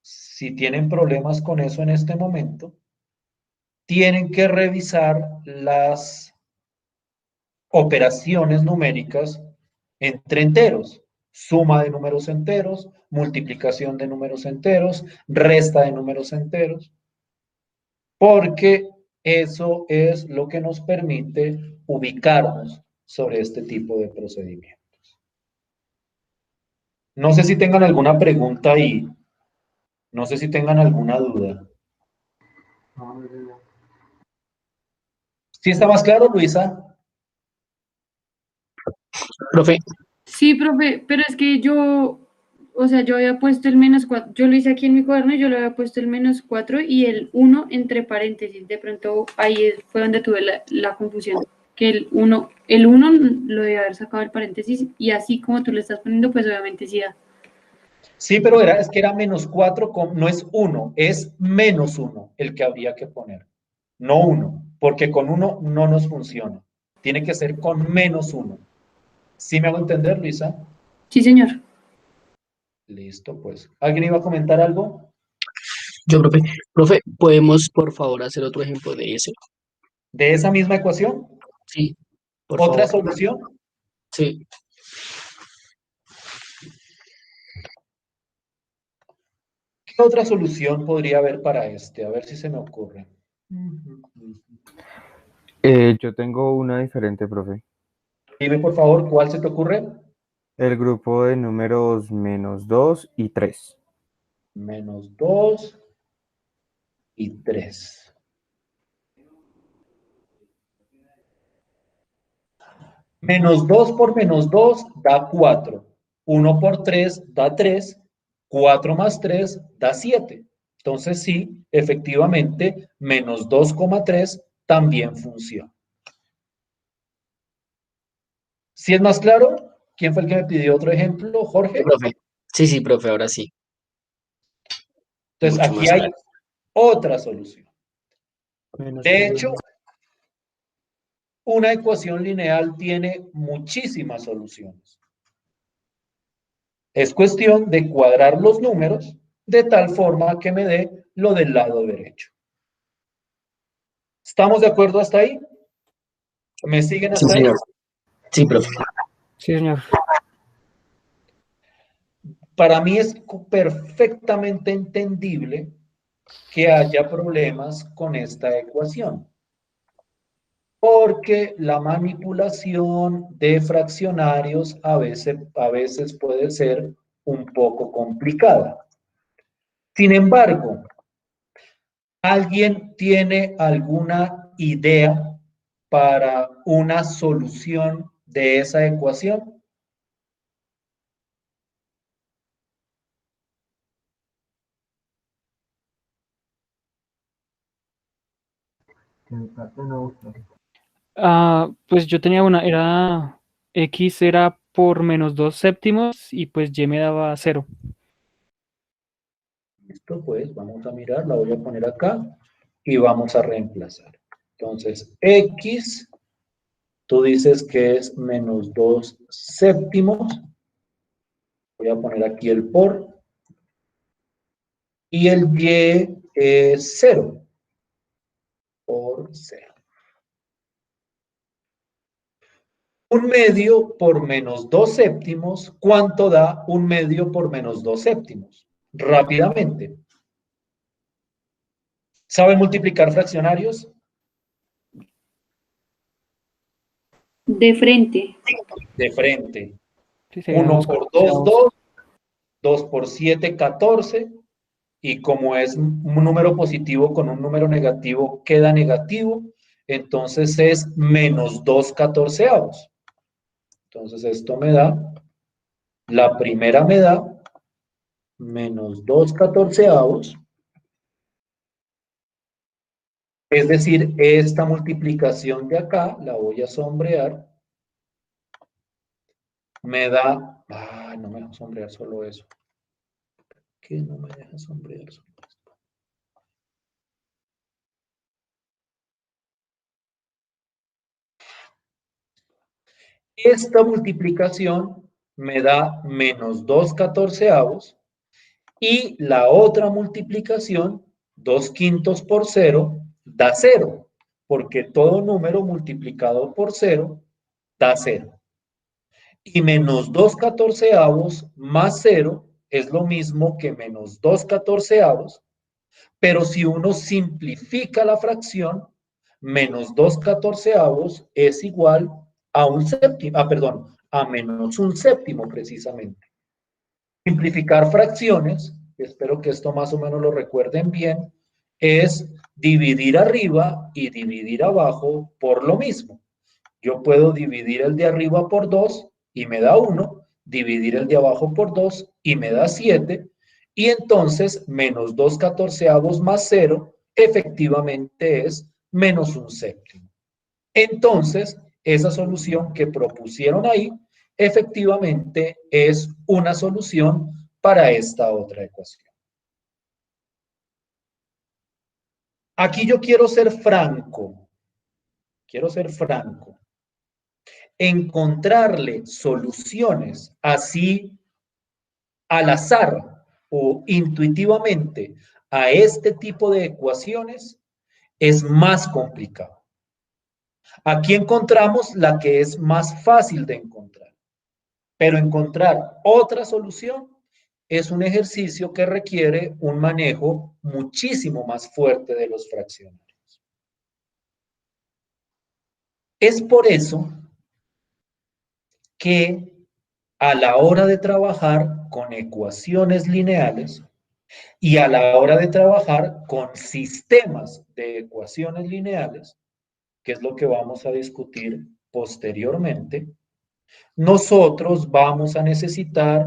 Speaker 1: si tienen problemas con eso en este momento, tienen que revisar las operaciones numéricas entre enteros, suma de números enteros, multiplicación de números enteros, resta de números enteros, porque eso es lo que nos permite ubicarnos sobre este tipo de procedimientos. No sé si tengan alguna pregunta ahí, no sé si tengan alguna duda.
Speaker 2: No, no, no.
Speaker 1: ¿Sí está más claro, Luisa?
Speaker 3: Profe,
Speaker 5: Sí, profe, pero es que yo, o sea, yo había puesto el -4, yo lo hice aquí en mi cuaderno y yo le había puesto el -4 y el 1 entre paréntesis. De pronto ahí fue donde tuve la confusión, que el uno lo debe haber sacado el paréntesis y así como tú lo estás poniendo, pues obviamente sí da.
Speaker 1: Sí, pero es que era -4, no es 1, es -1 el que habría que poner, no 1, porque con 1 no nos funciona. Tiene que ser con -1. ¿Sí me hago entender, Luisa?
Speaker 5: Sí, señor.
Speaker 1: Listo, pues. ¿Alguien iba a comentar algo?
Speaker 3: yo, profe, ¿podemos por favor hacer otro ejemplo de ese?
Speaker 1: ¿De esa misma ecuación?
Speaker 3: Sí, por
Speaker 1: ¿Otra
Speaker 3: favor.
Speaker 1: solución?
Speaker 3: Sí,
Speaker 1: ¿Qué otra solución podría haber para este? A ver si se me ocurre.
Speaker 7: Yo tengo una diferente, profe.
Speaker 1: Dime, por favor, ¿cuál se te ocurre?
Speaker 7: El grupo de números -2 y 3.
Speaker 1: -2 y 3. -2 por -2 da 4. 1 por 3 da 3. 4 más 3 da 7. Entonces sí, efectivamente, -2,3 también funciona. ¿Sí es más claro? ¿Quién fue el que me pidió otro ejemplo?
Speaker 3: sí,
Speaker 1: ¿Jorge?
Speaker 3: profe. Sí, profe, ahora sí.
Speaker 1: Entonces
Speaker 3: Mucho
Speaker 1: aquí
Speaker 3: más
Speaker 1: hay
Speaker 3: claro.
Speaker 1: otra solución.
Speaker 7: Menos
Speaker 1: De
Speaker 7: por
Speaker 1: hecho, una ecuación lineal tiene muchísimas soluciones. Es cuestión de cuadrar los números de tal forma que me dé lo del lado derecho. ¿Estamos de acuerdo hasta ahí? ¿Me siguen
Speaker 3: Sí,
Speaker 1: hasta ahí?
Speaker 3: señor. Sí, profe.
Speaker 4: Sí, señor.
Speaker 1: Para mí es perfectamente entendible que haya problemas con esta ecuación, porque la manipulación de fraccionarios a veces puede ser un poco complicada. Sin embargo, ¿alguien tiene alguna idea para una solución de esa ecuación?
Speaker 2: Que me trate de no gustar.
Speaker 4: Pues yo tenía X era por -2/7 y pues Y me daba 0.
Speaker 1: Listo, pues vamos a mirar, la voy a poner acá y vamos a reemplazar. Entonces, X, tú dices que es -2/7. Voy a poner aquí el por. Y el Y es 0 por 0. 1/2 por -2/7, ¿cuánto da 1/2 por -2/7? Rápidamente. ¿Saben multiplicar fraccionarios?
Speaker 5: De frente.
Speaker 1: De frente.
Speaker 4: Sí, serían
Speaker 1: 1
Speaker 4: los
Speaker 1: por 2,
Speaker 4: 14.
Speaker 1: 2. 2 por 7, 14. Y como es un número positivo con un número negativo, queda negativo. Entonces es -2/14. Entonces esto me da, la primera me da -2/14. Es decir, esta multiplicación de acá, la voy a sombrear, me da, no me deja sombrear solo eso. ¿Qué no me deja sombrear solo esto? Esta multiplicación me da -2/14 y la otra multiplicación, 2/5 por 0, da 0, porque todo número multiplicado por 0 da 0. Y -2/14 más 0 es lo mismo que -2/14, pero si uno simplifica la fracción, -2/14 es igual a un séptimo, perdón, a -1/7 precisamente. Simplificar fracciones, espero que esto más o menos lo recuerden bien, es dividir arriba y dividir abajo por lo mismo. Yo puedo dividir el de arriba por 2 y me da 1, dividir el de abajo por 2 y me da 7, y entonces menos 2 catorceavos más 0 efectivamente es menos 1 séptimo. Entonces, esa solución que propusieron ahí efectivamente es una solución para esta otra ecuación. Aquí yo quiero ser franco. Quiero ser franco. Encontrarle soluciones así al azar o intuitivamente a este tipo de ecuaciones es más complicado. Aquí encontramos la que es más fácil de encontrar, pero encontrar otra solución es un ejercicio que requiere un manejo muchísimo más fuerte de los fraccionarios. Es por eso que a la hora de trabajar con ecuaciones lineales y a la hora de trabajar con sistemas de ecuaciones lineales, que es lo que vamos a discutir posteriormente, nosotros vamos a necesitar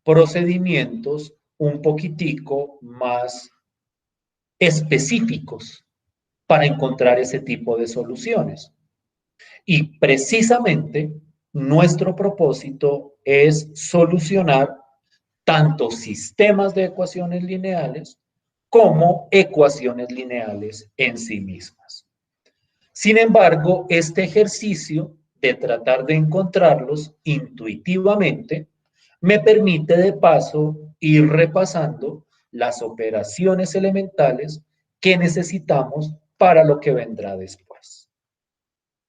Speaker 1: procedimientos un poquitico más específicos para encontrar ese tipo de soluciones. Y precisamente nuestro propósito es solucionar tanto sistemas de ecuaciones lineales como ecuaciones lineales en sí mismas. Sin embargo, este ejercicio de tratar de encontrarlos intuitivamente me permite de paso ir repasando las operaciones elementales que necesitamos para lo que vendrá después.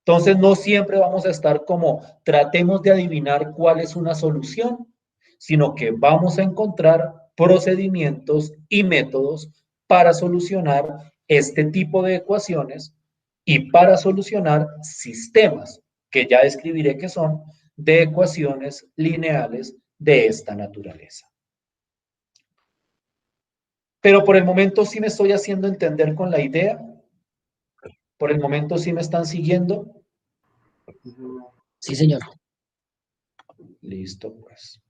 Speaker 1: Entonces, no siempre vamos a estar como tratemos de adivinar cuál es una solución, sino que vamos a encontrar procedimientos y métodos para solucionar este tipo de ecuaciones y para solucionar sistemas, que ya describiré que son, de ecuaciones lineales de esta naturaleza. Pero por el momento sí me estoy haciendo entender con la idea. Por el momento sí me están siguiendo.
Speaker 3: Sí, señor.
Speaker 1: Listo, pues.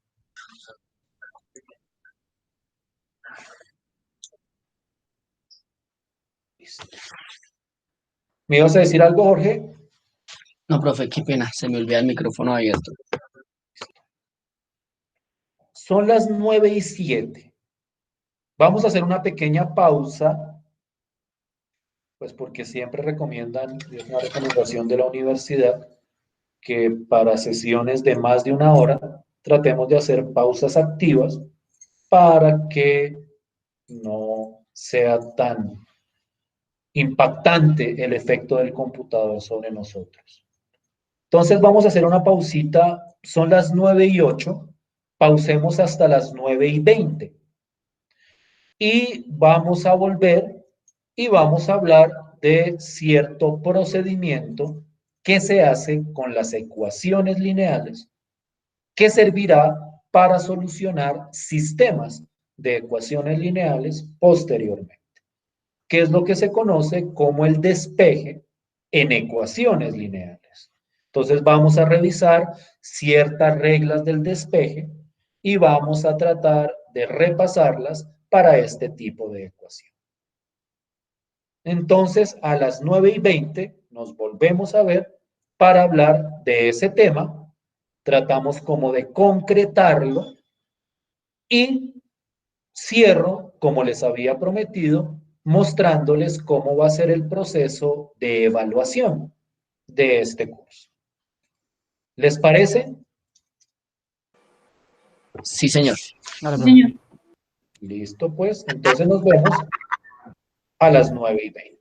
Speaker 1: Listo. ¿Me ibas a decir algo, Jorge?
Speaker 3: No, profe, qué pena, se me olvida el micrófono abierto.
Speaker 1: Son las 9:07. Vamos a hacer una pequeña pausa, pues porque siempre recomiendan, y es una recomendación de la universidad, que para sesiones de más de 1 hora tratemos de hacer pausas activas para que no sea tan impactante el efecto del computador sobre nosotros. Entonces vamos a hacer una pausita, son las 9:08, pausemos hasta las 9:20 y vamos a volver y vamos a hablar de cierto procedimiento que se hace con las ecuaciones lineales que servirá para solucionar sistemas de ecuaciones lineales posteriormente, que es lo que se conoce como el despeje en ecuaciones lineales. Entonces vamos a revisar ciertas reglas del despeje y vamos a tratar de repasarlas para este tipo de ecuación. Entonces, a las 9:20 nos volvemos a ver para hablar de ese tema. Tratamos como de concretarlo y cierro, como les había prometido, mostrándoles cómo va a ser el proceso de evaluación de este curso. ¿Les parece?
Speaker 3: Sí, señor.
Speaker 4: Dale,
Speaker 5: Sí,
Speaker 4: profe.
Speaker 5: señor.
Speaker 1: Listo, pues. Entonces nos vemos a las 9:20.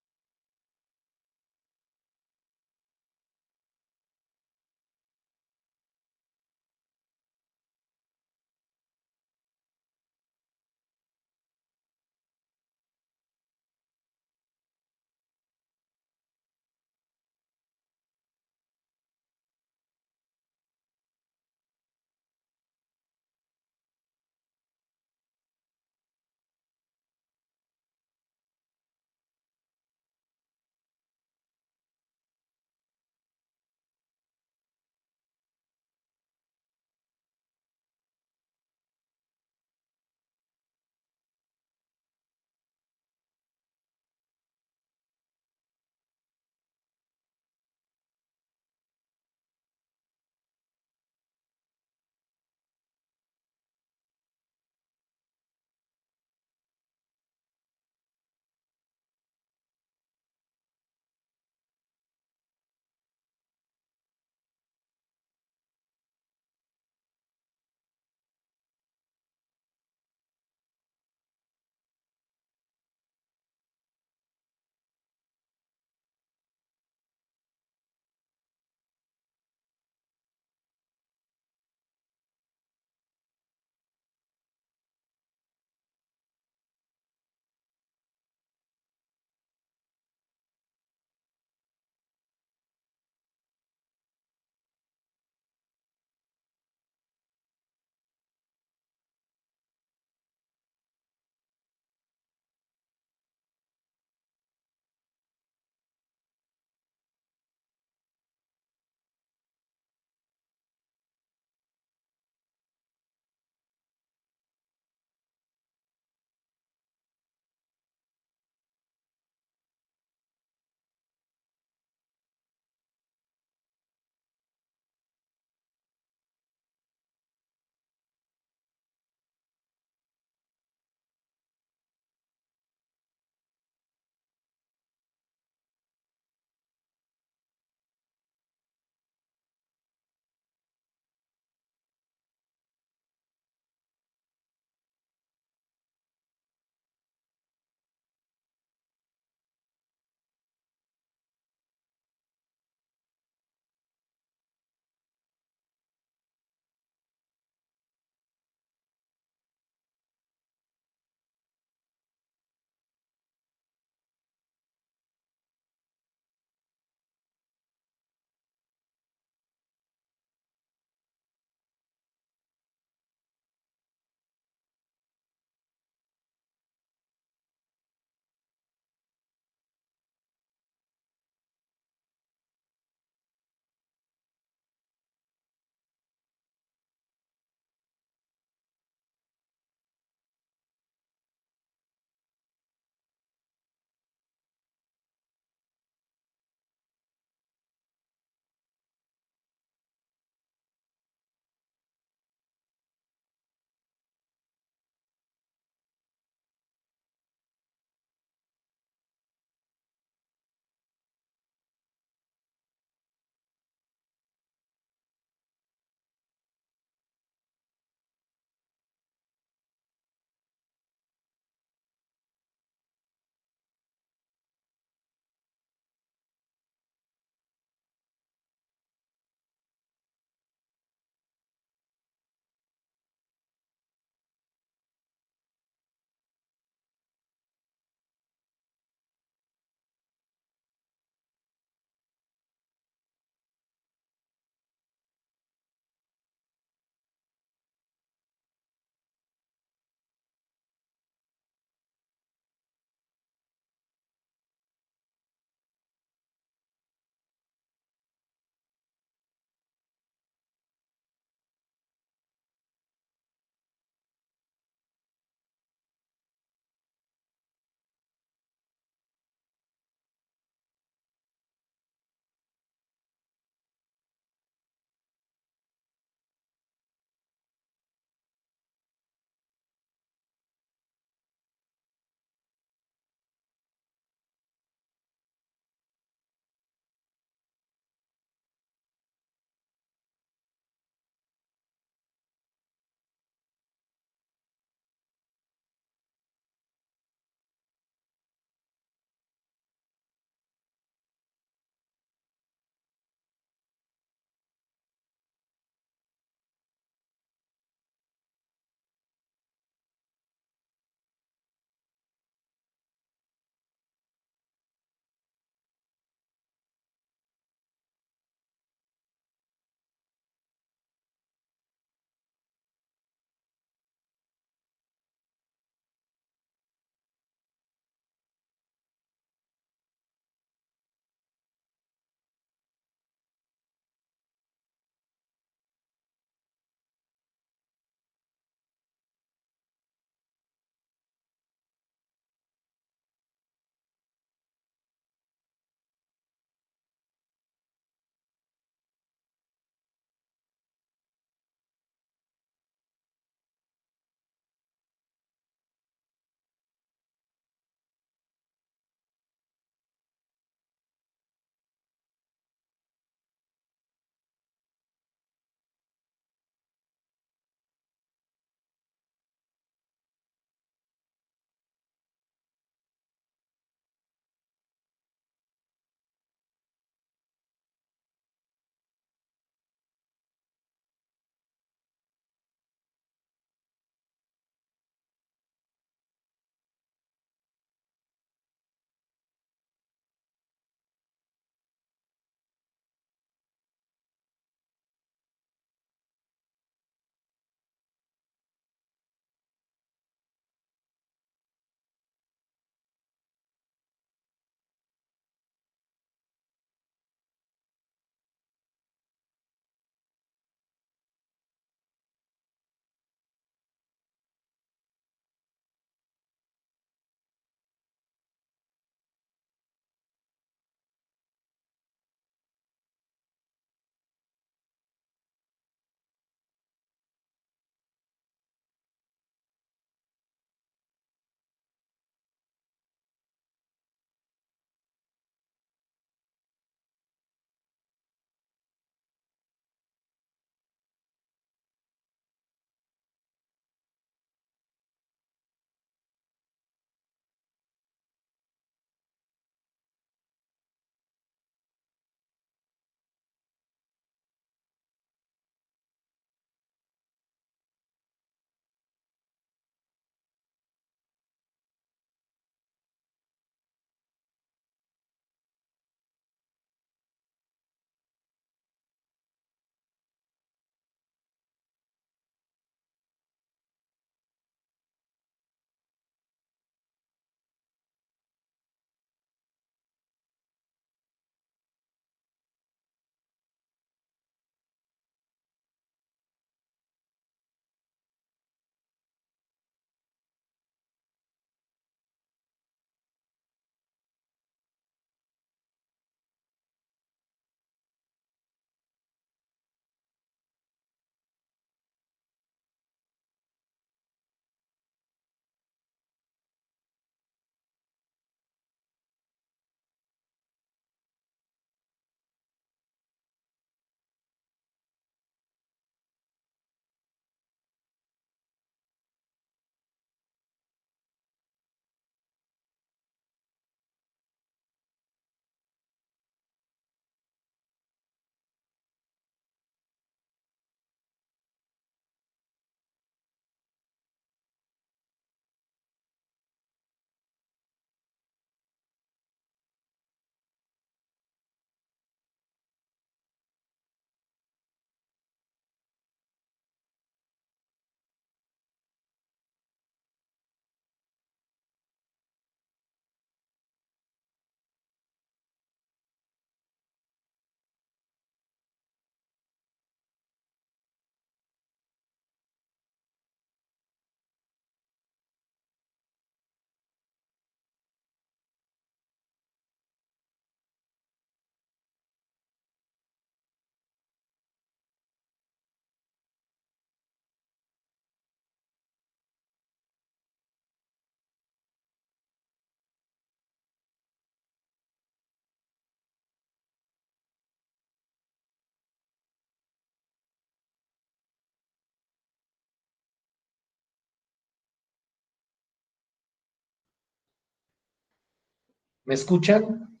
Speaker 1: ¿Me escuchan?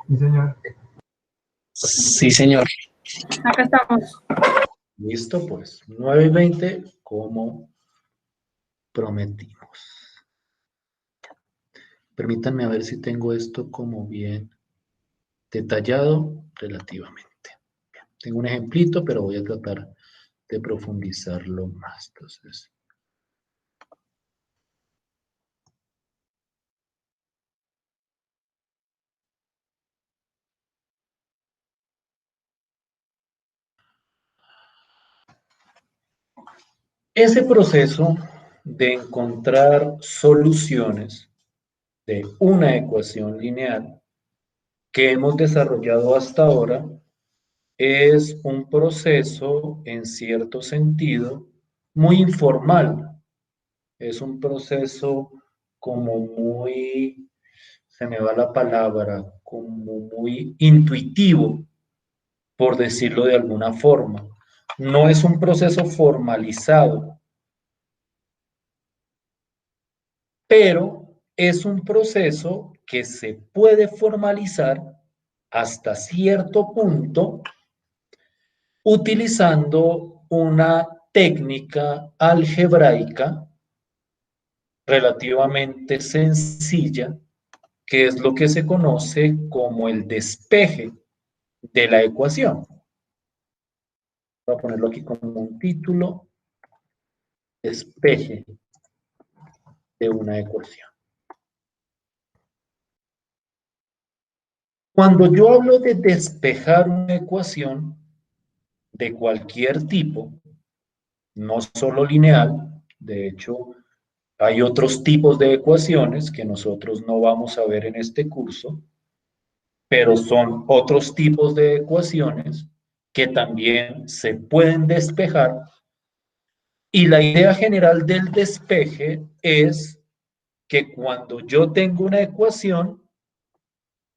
Speaker 2: Sí, señor.
Speaker 3: Sí, señor.
Speaker 5: Acá estamos.
Speaker 1: Listo, pues. 9:20, como prometimos. Permítanme a ver si tengo esto como bien detallado relativamente. Tengo un ejemplito, pero voy a tratar de profundizarlo más. Entonces, ese proceso de encontrar soluciones de una ecuación lineal que hemos desarrollado hasta ahora es un proceso, en cierto sentido, muy informal. Es un proceso como muy, se me va la palabra, como muy intuitivo, por decirlo de alguna forma. No es un proceso formalizado, pero es un proceso que se puede formalizar hasta cierto punto utilizando una técnica algebraica relativamente sencilla, que es lo que se conoce como el despeje de la ecuación. Voy a ponerlo aquí como un título, despeje de una ecuación. Cuando yo hablo de despejar una ecuación de cualquier tipo, no solo lineal, de hecho, hay otros tipos de ecuaciones que nosotros no vamos a ver en este curso, pero son otros tipos de ecuaciones que también se pueden despejar. Y la idea general del despeje es que cuando yo tengo una ecuación,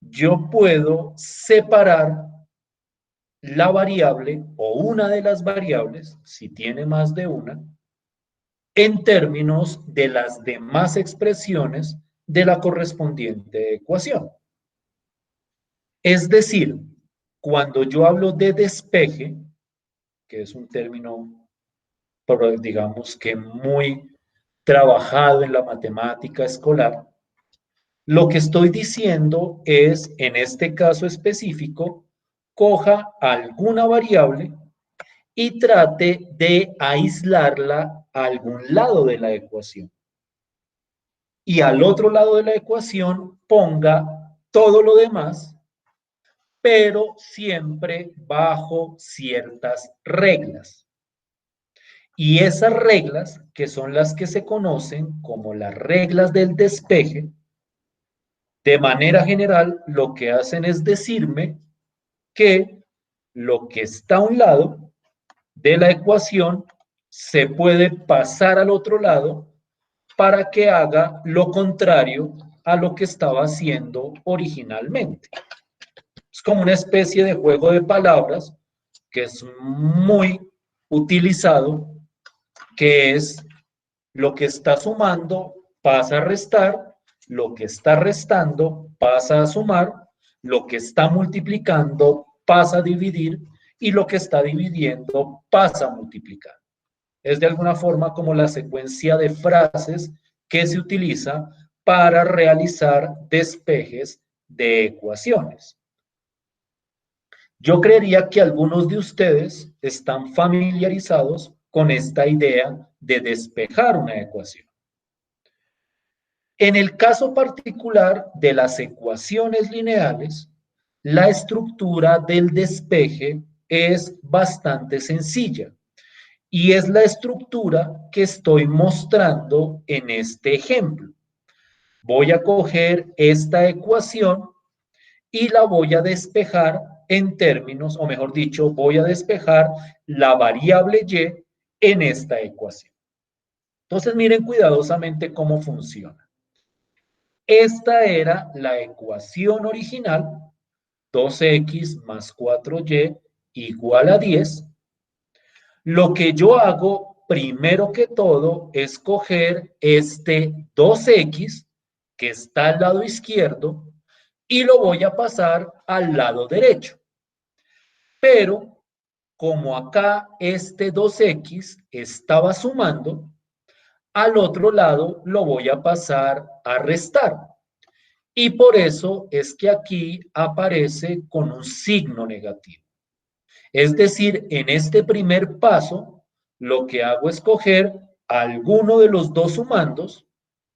Speaker 1: yo puedo separar la variable o una de las variables, si tiene más de una, en términos de las demás expresiones de la correspondiente ecuación. Es decir, cuando yo hablo de despeje, que es un término, digamos que muy trabajado en la matemática escolar, lo que estoy diciendo es, en este caso específico, coja alguna variable y trate de aislarla a algún lado de la ecuación. Y al otro lado de la ecuación ponga todo lo demás, pero siempre bajo ciertas reglas. Y esas reglas, que son las que se conocen como las reglas del despeje, de manera general lo que hacen es decirme que lo que está a un lado de la ecuación se puede pasar al otro lado para que haga lo contrario a lo que estaba haciendo originalmente. Es como una especie de juego de palabras que es muy utilizado, que es lo que está sumando pasa a restar, lo que está restando pasa a sumar, lo que está multiplicando pasa a dividir y lo que está dividiendo pasa a multiplicar. Es de alguna forma como la secuencia de frases que se utiliza para realizar despejes de ecuaciones. Yo creería que algunos de ustedes están familiarizados con esta idea de despejar una ecuación. En el caso particular de las ecuaciones lineales, la estructura del despeje es bastante sencilla y es la estructura que estoy mostrando en este ejemplo. Voy a coger esta ecuación y la voy a despejar en términos, o mejor dicho, voy a despejar la variable y en esta ecuación. Entonces, miren cuidadosamente cómo funciona. Esta era la ecuación original, 2x más 4y igual a 10. Lo que yo hago primero que todo, escoger este 2x que está al lado izquierdo y lo voy a pasar al lado derecho. Pero como acá este 2x estaba sumando, al otro lado lo voy a pasar a restar. Y por eso es que aquí aparece con un signo negativo. Es decir, en este primer paso, lo que hago es coger alguno de los dos sumandos,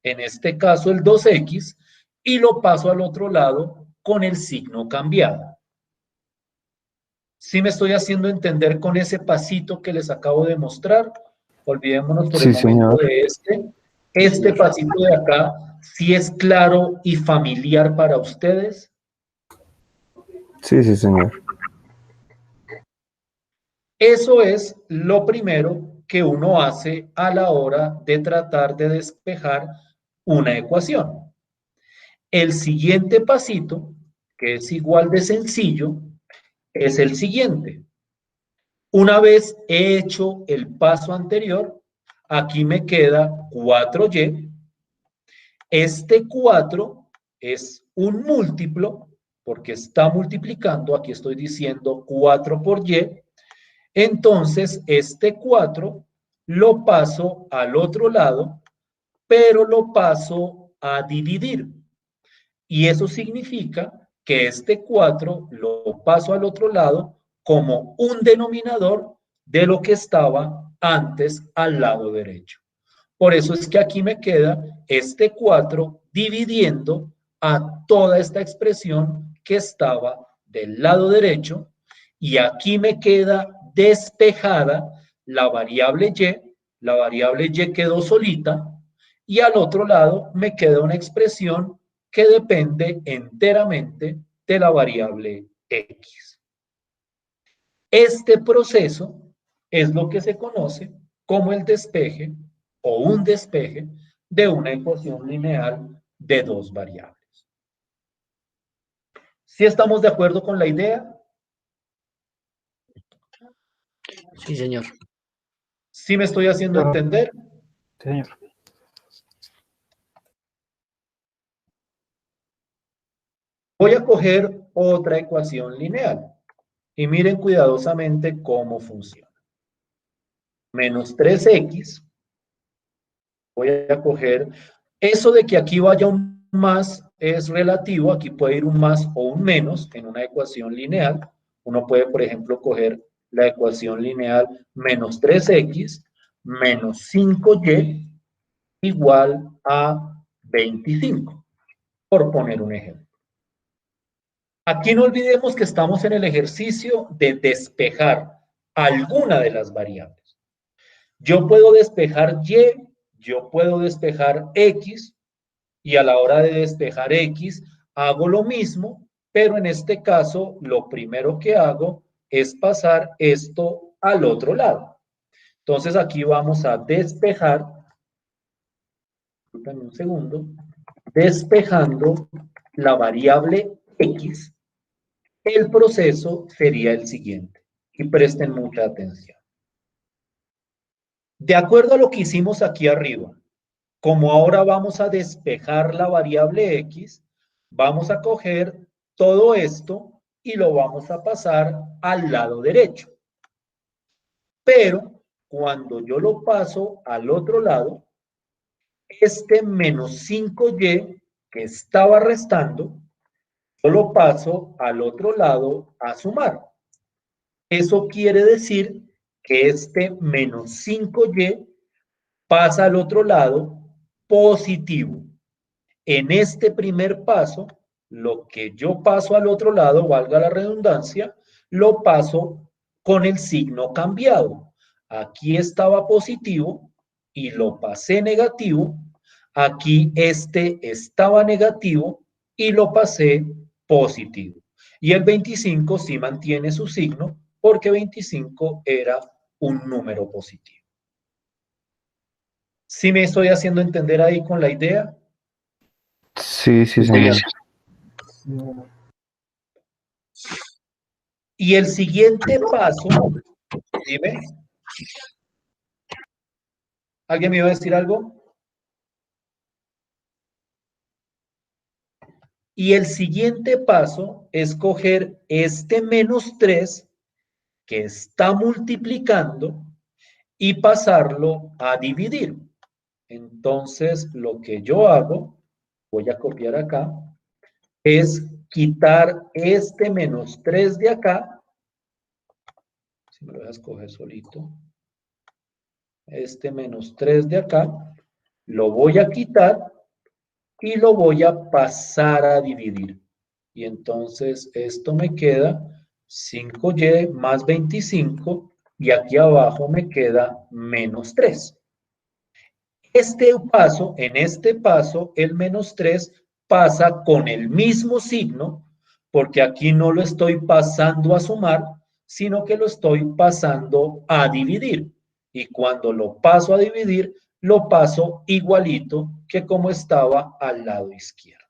Speaker 1: en este caso el 2x, y lo paso al otro lado con el signo cambiado. ¿Sí me estoy haciendo entender con ese pasito que les acabo de mostrar? Olvidémonos por el
Speaker 7: Sí,
Speaker 1: momento
Speaker 7: señor.
Speaker 1: de este pasito de acá, ¿sí es claro y familiar para ustedes?
Speaker 7: Sí, sí, señor.
Speaker 1: Eso es lo primero que uno hace a la hora de tratar de despejar una ecuación. El siguiente pasito, que es igual de sencillo, es el siguiente. Una vez he hecho el paso anterior, aquí me queda 4y. Este 4 es un múltiplo, porque está multiplicando, aquí estoy diciendo 4 por y. Entonces, este 4 lo paso al otro lado, pero lo paso a dividir. Y eso significa que este 4 lo paso al otro lado como un denominador de lo que estaba antes al lado derecho. Por eso es que aquí me queda este 4 dividiendo a toda esta expresión que estaba del lado derecho, y aquí me queda despejada la variable y quedó solita, y al otro lado me queda una expresión que depende enteramente de la variable x. Este proceso es lo que se conoce como el despeje o un despeje de una ecuación lineal de dos variables. ¿Sí estamos de acuerdo con la idea?
Speaker 3: Sí, señor.
Speaker 1: ¿Sí me estoy haciendo entender?
Speaker 4: Sí, señor.
Speaker 1: Voy a coger otra ecuación lineal y miren cuidadosamente cómo funciona. Menos 3x, voy a coger, eso de que aquí vaya un más es relativo, aquí puede ir un más o un menos en una ecuación lineal. Uno puede, por ejemplo, coger la ecuación lineal menos 3x menos 5y igual a 25, por poner un ejemplo. Aquí no olvidemos que estamos en el ejercicio de despejar alguna de las variables. Yo puedo despejar y, yo puedo despejar x, y a la hora de despejar x hago lo mismo, pero en este caso lo primero que hago es pasar esto al otro lado. Entonces aquí vamos a despejar, disculpen un segundo, despejando la variable x. El proceso sería el siguiente, y presten mucha atención. De acuerdo a lo que hicimos aquí arriba, como ahora vamos a despejar la variable x, vamos a coger todo esto y lo vamos a pasar al lado derecho. Pero cuando yo lo paso al otro lado, este menos 5y que estaba restando, yo lo paso al otro lado a sumar. Eso quiere decir que este menos 5y pasa al otro lado positivo. En este primer paso, lo que yo paso al otro lado, valga la redundancia, lo paso con el signo cambiado. Aquí estaba positivo y lo pasé negativo. Aquí este estaba negativo y lo pasé positivo. Y el 25 sí mantiene su signo porque 25 era un número positivo. ¿Sí me estoy haciendo entender ahí con la idea?
Speaker 7: Sí, sí, señor.
Speaker 1: Y el siguiente paso, dime. ¿Alguien me iba a decir algo? Y el siguiente paso es coger este menos 3 que está multiplicando y pasarlo a dividir. Entonces, lo que yo hago, voy a copiar acá, es quitar este menos 3 de acá. Si me lo dejas coger solito. Este menos 3 de acá, lo voy a quitar y lo voy a pasar a dividir. Y entonces esto me queda 5y más 25 y aquí abajo me queda menos 3. En este paso, el menos 3 pasa con el mismo signo, porque aquí no lo estoy pasando a sumar, sino que lo estoy pasando a dividir. Y cuando lo paso a dividir, lo paso igualito que como estaba al lado izquierdo.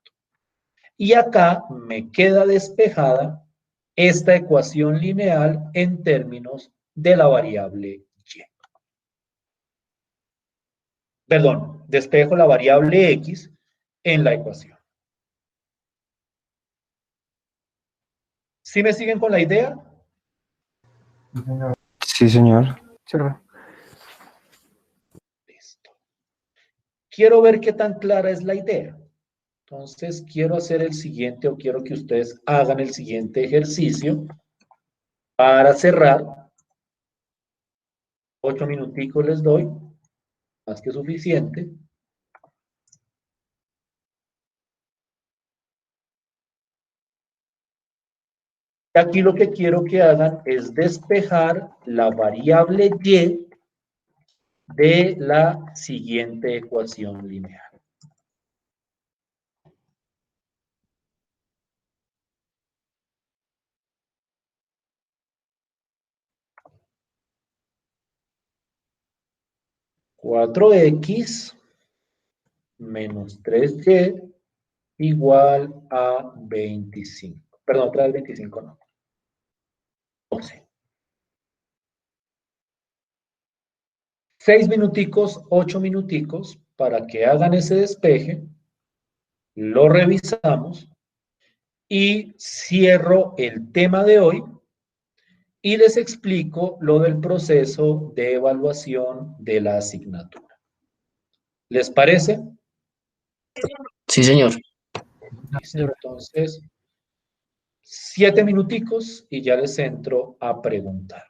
Speaker 1: Y acá me queda despejada esta ecuación lineal en términos de la variable y. Perdón, despejo la variable x en la ecuación. ¿Sí me siguen con la idea?
Speaker 2: Sí, señor.
Speaker 7: Sí, señor.
Speaker 4: Sí, profe.
Speaker 1: Listo. Quiero ver qué tan clara es la idea. Entonces, quiero hacer el siguiente o quiero que ustedes hagan el siguiente ejercicio para cerrar. 8 minuticos les doy, más que suficiente. Aquí lo que quiero que hagan es despejar la variable y de la siguiente ecuación lineal. Cuatro x menos 3y igual a 25. Perdón, otra vez 25 no. 12. 6 minuticos, 8 minuticos para que hagan ese despeje. Lo revisamos y cierro el tema de hoy y les explico lo del proceso de evaluación de la asignatura. ¿Les parece?
Speaker 3: Sí, señor.
Speaker 1: Listo. Entonces, 7 minuticos y ya les entro a preguntar.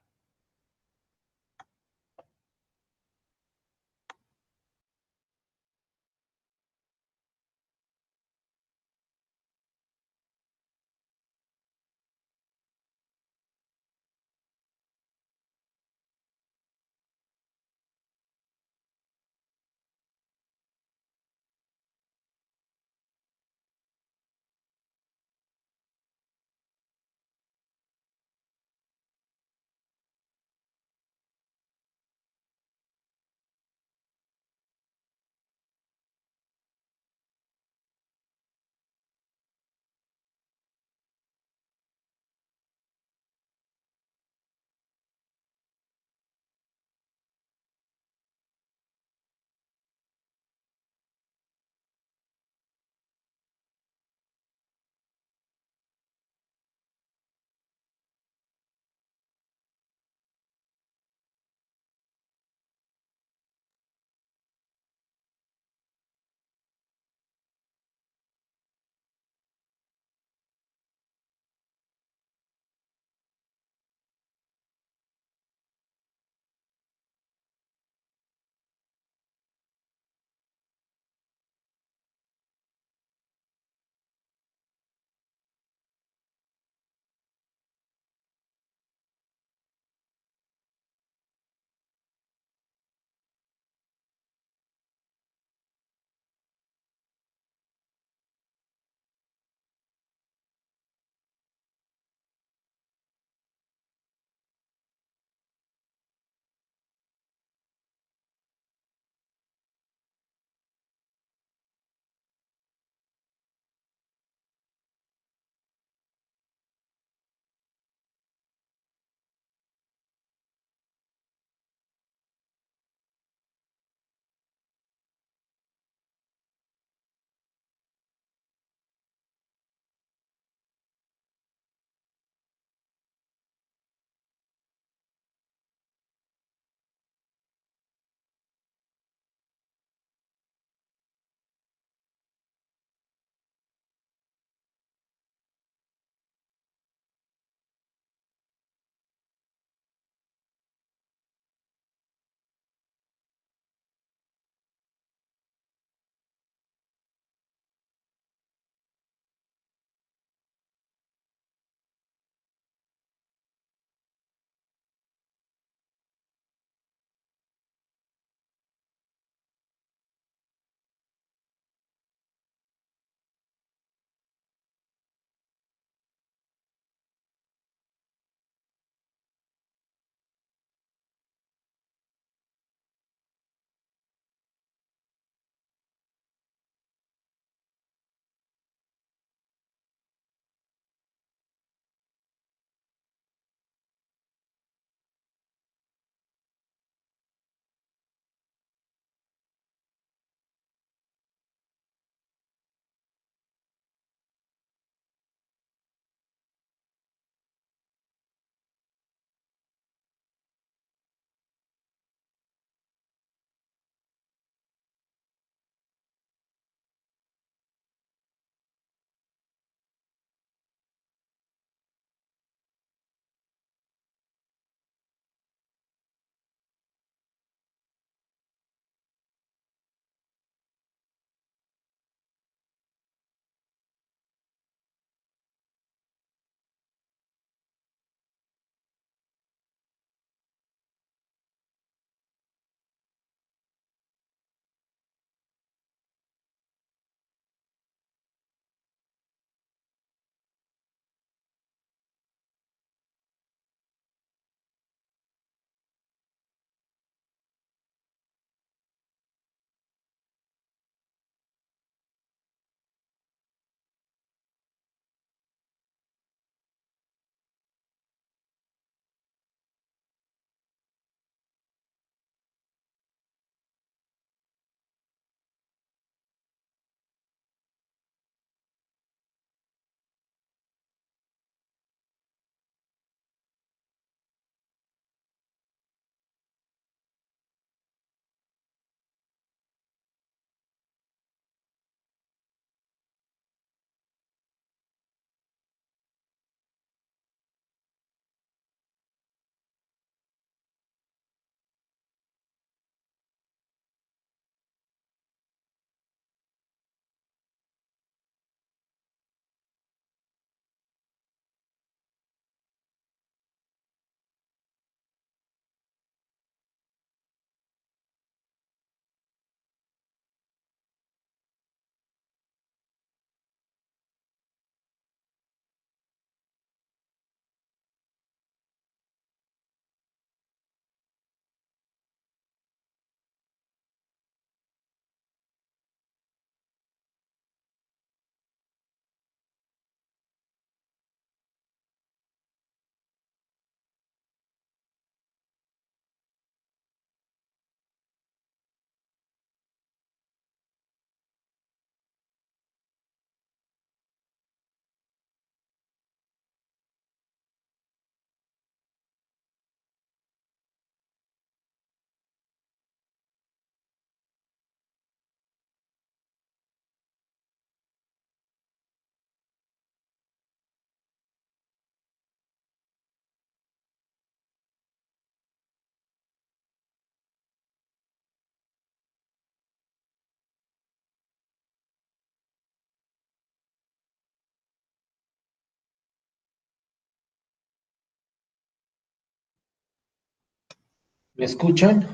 Speaker 1: ¿Me escuchan?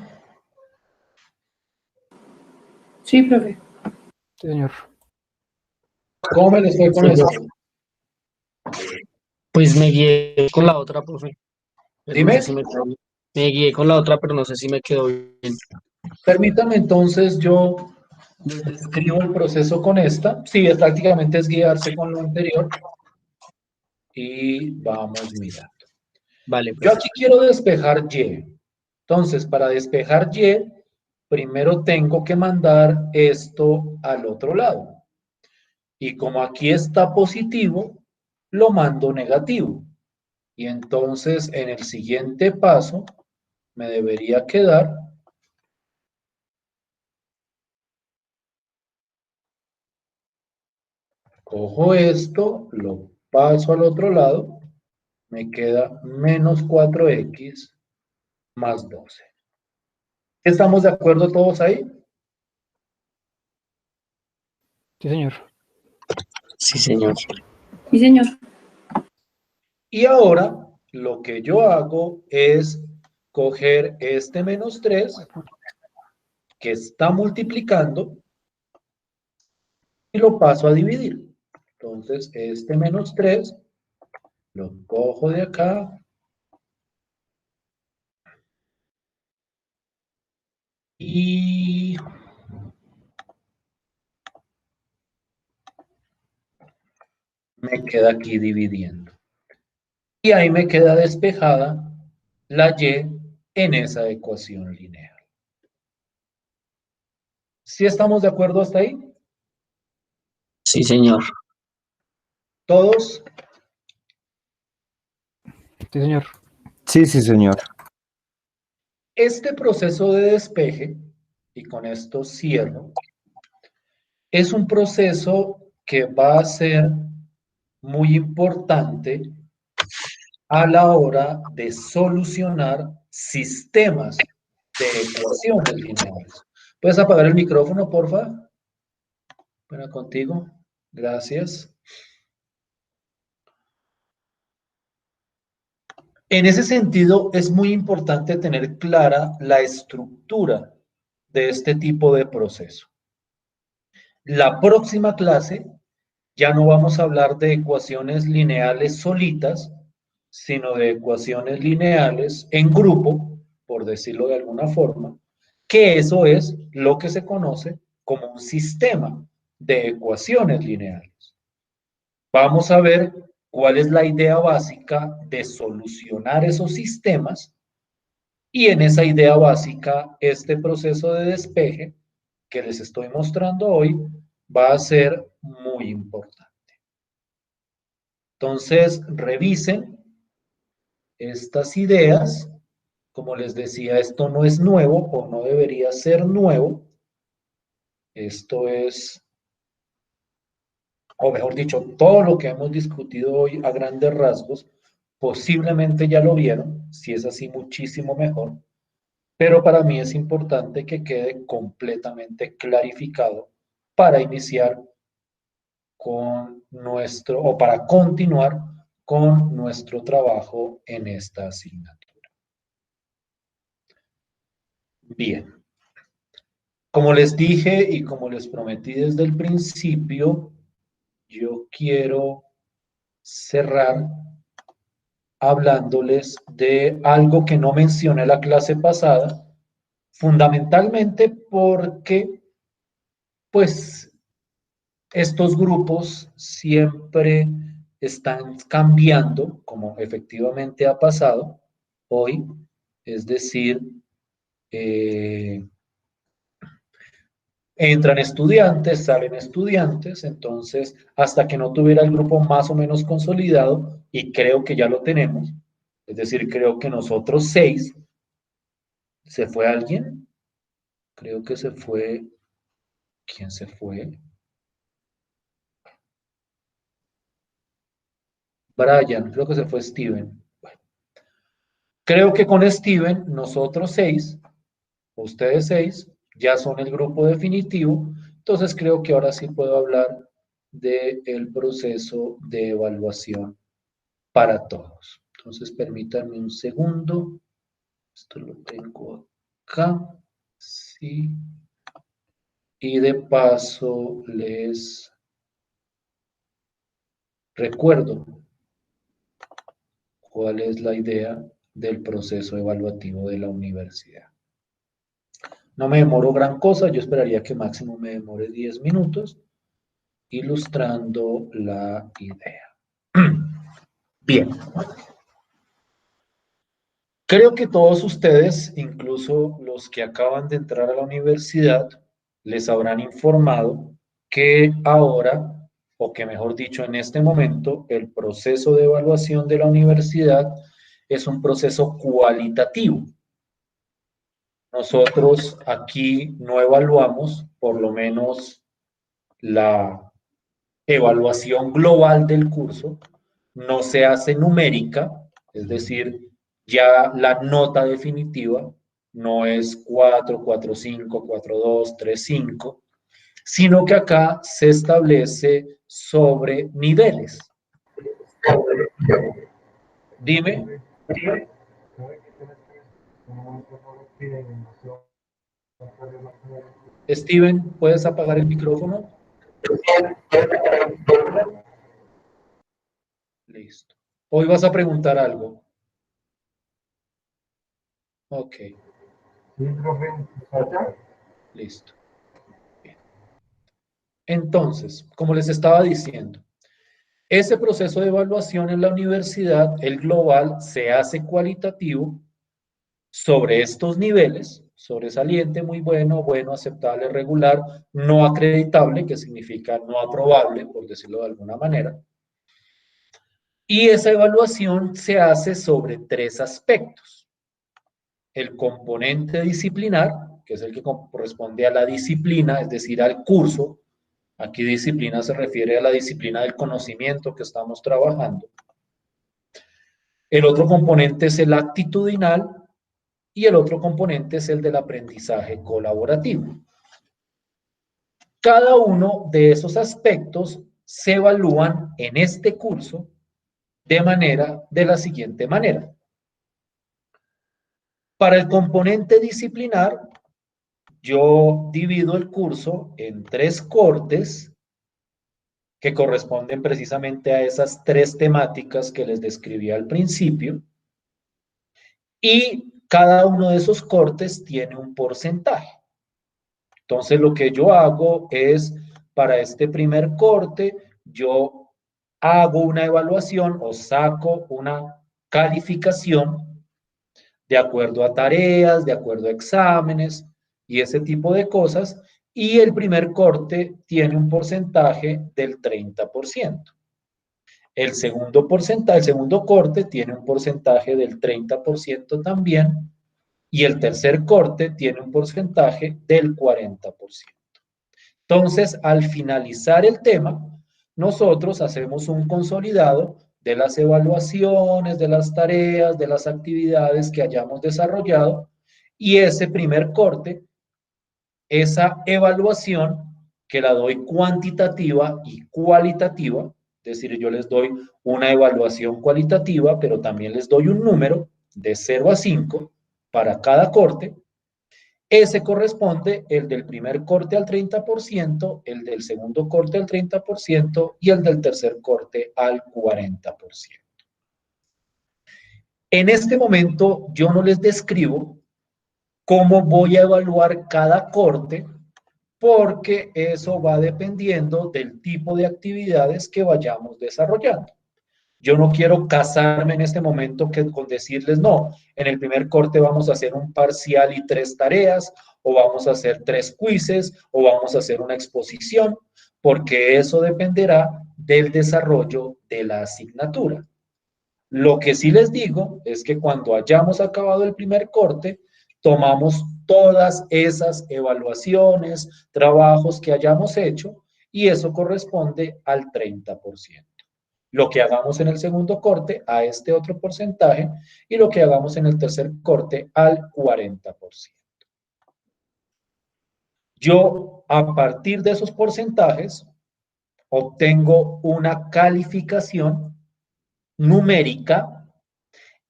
Speaker 5: Sí, profe.
Speaker 4: Sí, señor.
Speaker 1: ¿Cómo me les fue con
Speaker 3: Sí,
Speaker 1: eso?
Speaker 3: Pues me guié con la otra, profe, pero no sé
Speaker 1: Dime.
Speaker 3: si me quedó bien. Me guié con la otra, pero no sé si me quedó bien.
Speaker 1: Permítame entonces, yo les describo el proceso con esta. Sí, prácticamente es guiarse con lo anterior. Y vamos mirando.
Speaker 3: Vale,
Speaker 1: Yo
Speaker 3: profe.
Speaker 1: aquí quiero despejar Y. Entonces, para despejar Y, primero tengo que mandar esto al otro lado. Y como aquí está positivo, lo mando negativo. Y entonces, en el siguiente paso, me debería quedar. Cojo esto, lo paso al otro lado, me queda menos 4x más 12. ¿Estamos de acuerdo todos ahí?
Speaker 4: Sí, señor.
Speaker 3: Sí, señor.
Speaker 5: Sí, señor.
Speaker 1: Y ahora lo que yo hago es coger este menos 3 que está multiplicando y lo paso a dividir. Entonces, este menos 3 lo cojo de acá y me queda aquí dividiendo. Y ahí me queda despejada la y en esa ecuación lineal. ¿Sí estamos de acuerdo hasta ahí?
Speaker 3: Sí, señor.
Speaker 1: ¿Todos?
Speaker 4: Sí, señor.
Speaker 7: Sí, sí, señor.
Speaker 1: Este proceso de despeje, y con esto cierro, es un proceso que va a ser muy importante a la hora de solucionar sistemas de ecuaciones lineales. ¿Puedes apagar el micrófono, porfa? Bueno, contigo. Gracias. En ese sentido, es muy importante tener clara la estructura de este tipo de proceso. La próxima clase ya no vamos a hablar de ecuaciones lineales solitas, sino de ecuaciones lineales en grupo, por decirlo de alguna forma, que eso es lo que se conoce como un sistema de ecuaciones lineales. Vamos a ver cuál es la idea básica de solucionar esos sistemas y en esa idea básica este proceso de despeje que les estoy mostrando hoy va a ser muy importante. Entonces, revisen estas ideas. Como les decía, esto no es nuevo o no debería ser nuevo. Esto es, o mejor dicho, todo lo que hemos discutido hoy a grandes rasgos, posiblemente ya lo vieron. Si es así, muchísimo mejor. Pero para mí es importante que quede completamente clarificado para iniciar con nuestro, o para continuar con nuestro trabajo en esta asignatura. Bien, como les dije y como les prometí desde el principio, yo quiero cerrar hablándoles de algo que no mencioné la clase pasada, fundamentalmente porque, pues, estos grupos siempre están cambiando, como efectivamente ha pasado hoy, es decir, entran estudiantes, salen estudiantes, entonces hasta que no tuviera el grupo más o menos consolidado, y creo que ya lo tenemos, es decir, creo que nosotros 6, ¿se fue alguien? Creo que se fue, ¿quién se fue? Brian, creo que se fue Steven. Bueno, creo que con Steven, nosotros 6, ustedes 6, ya son el grupo definitivo, entonces creo que ahora sí puedo hablar del proceso de evaluación para todos. Entonces, permítanme un segundo. Esto lo tengo acá. Sí. Y de paso les recuerdo cuál es la idea del proceso evaluativo de la universidad. No me demoro gran cosa, yo esperaría que máximo me demore 10 minutos ilustrando la idea. Bien. Creo que todos ustedes, incluso los que acaban de entrar a la universidad, les habrán informado que ahora, o que mejor dicho, en este momento, el proceso de evaluación de la universidad es un proceso cualitativo. Nosotros aquí no evaluamos, por lo menos la evaluación global del curso, no se hace numérica, es decir, ya la nota definitiva no es 4, 4, 5, 4, 2, 3, 5, sino que acá se establece sobre niveles. Dime. Steven, ¿puedes apagar el micrófono? Listo. Hoy vas a preguntar algo. Ok. Listo. Bien. Entonces, como les estaba diciendo, ese proceso de evaluación en la universidad, el global, se hace cualitativo sobre estos niveles: sobresaliente, muy bueno, bueno, aceptable, regular, no acreditable, que significa no aprobable, por decirlo de alguna manera. Y esa evaluación se hace sobre 3 aspectos: el componente disciplinar, que es el que corresponde a la disciplina, es decir, al curso. Aquí disciplina se refiere a la disciplina del conocimiento que estamos trabajando. El otro componente es el actitudinal y el otro componente es el del aprendizaje colaborativo. Cada uno de esos aspectos se evalúan en este curso de la siguiente manera. Para el componente disciplinar, yo divido el curso en 3 cortes que corresponden precisamente a esas 3 temáticas que les describí al principio, y cada uno de esos cortes tiene un porcentaje. Entonces, lo que yo hago es, para este primer corte, yo hago una evaluación o saco una calificación de acuerdo a tareas, de acuerdo a exámenes y ese tipo de cosas, y el primer corte tiene un porcentaje del 30%. El segundo corte tiene un porcentaje del 30% también, y el tercer corte tiene un porcentaje del 40%. Entonces, al finalizar el tema, nosotros hacemos un consolidado de las evaluaciones, de las tareas, de las actividades que hayamos desarrollado, y ese primer corte, esa evaluación que la doy cuantitativa y cualitativa, es decir, yo les doy una evaluación cualitativa, pero también les doy un número de 0 a 5 para cada corte. Ese corresponde el del primer corte al 30%, el del segundo corte al 30% y el del tercer corte al 40%. En este momento yo no les describo cómo voy a evaluar cada corte, porque eso va dependiendo del tipo de actividades que vayamos desarrollando. Yo no quiero casarme en este momento con decirles, no, en el primer corte vamos a hacer un parcial y 3 tareas, o vamos a hacer 3 quizzes, o vamos a hacer una exposición, porque eso dependerá del desarrollo de la asignatura. Lo que sí les digo es que cuando hayamos acabado el primer corte, tomamos todas esas evaluaciones, trabajos que hayamos hecho, y eso corresponde al 30%. Lo que hagamos en el segundo corte a este otro porcentaje, y lo que hagamos en el tercer corte al 40%. Yo, a partir de esos porcentajes, obtengo una calificación numérica,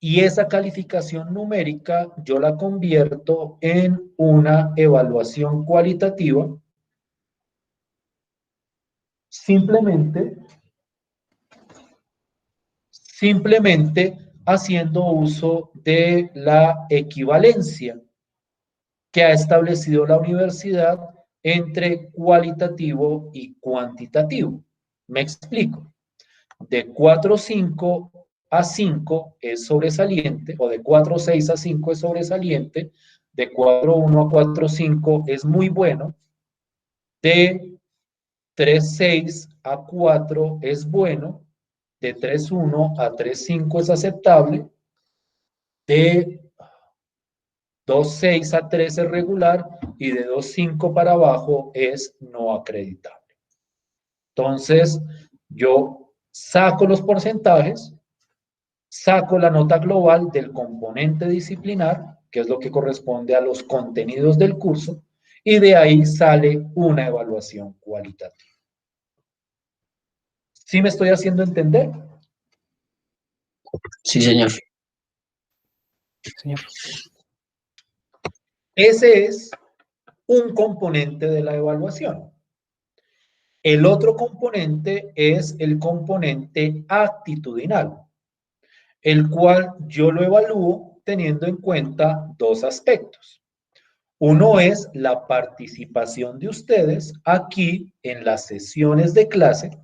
Speaker 1: y esa calificación numérica yo la convierto en una evaluación cualitativa simplemente haciendo uso de la equivalencia que ha establecido la universidad entre cualitativo y cuantitativo. Me explico. De 4.5 a 5 es sobresaliente, o de 4.6 a 5 es sobresaliente, de 4.1 a 4.5 es muy bueno, de 3.6 a 4 es bueno, de 3.1 a 3.5 es aceptable, de 2.6 a 3 es regular y de 2.5 para abajo es no acreditable. Entonces, yo saco los porcentajes, saco la nota global del componente disciplinar, que es lo que corresponde a los contenidos del curso, y de ahí sale una evaluación cualitativa. ¿Sí me estoy haciendo entender?
Speaker 3: Sí, señor.
Speaker 4: Señor.
Speaker 1: Ese es un componente de la evaluación. El otro componente es el componente actitudinal, el cual yo lo evalúo teniendo en cuenta dos aspectos. Uno es la participación de ustedes aquí en las sesiones de clase.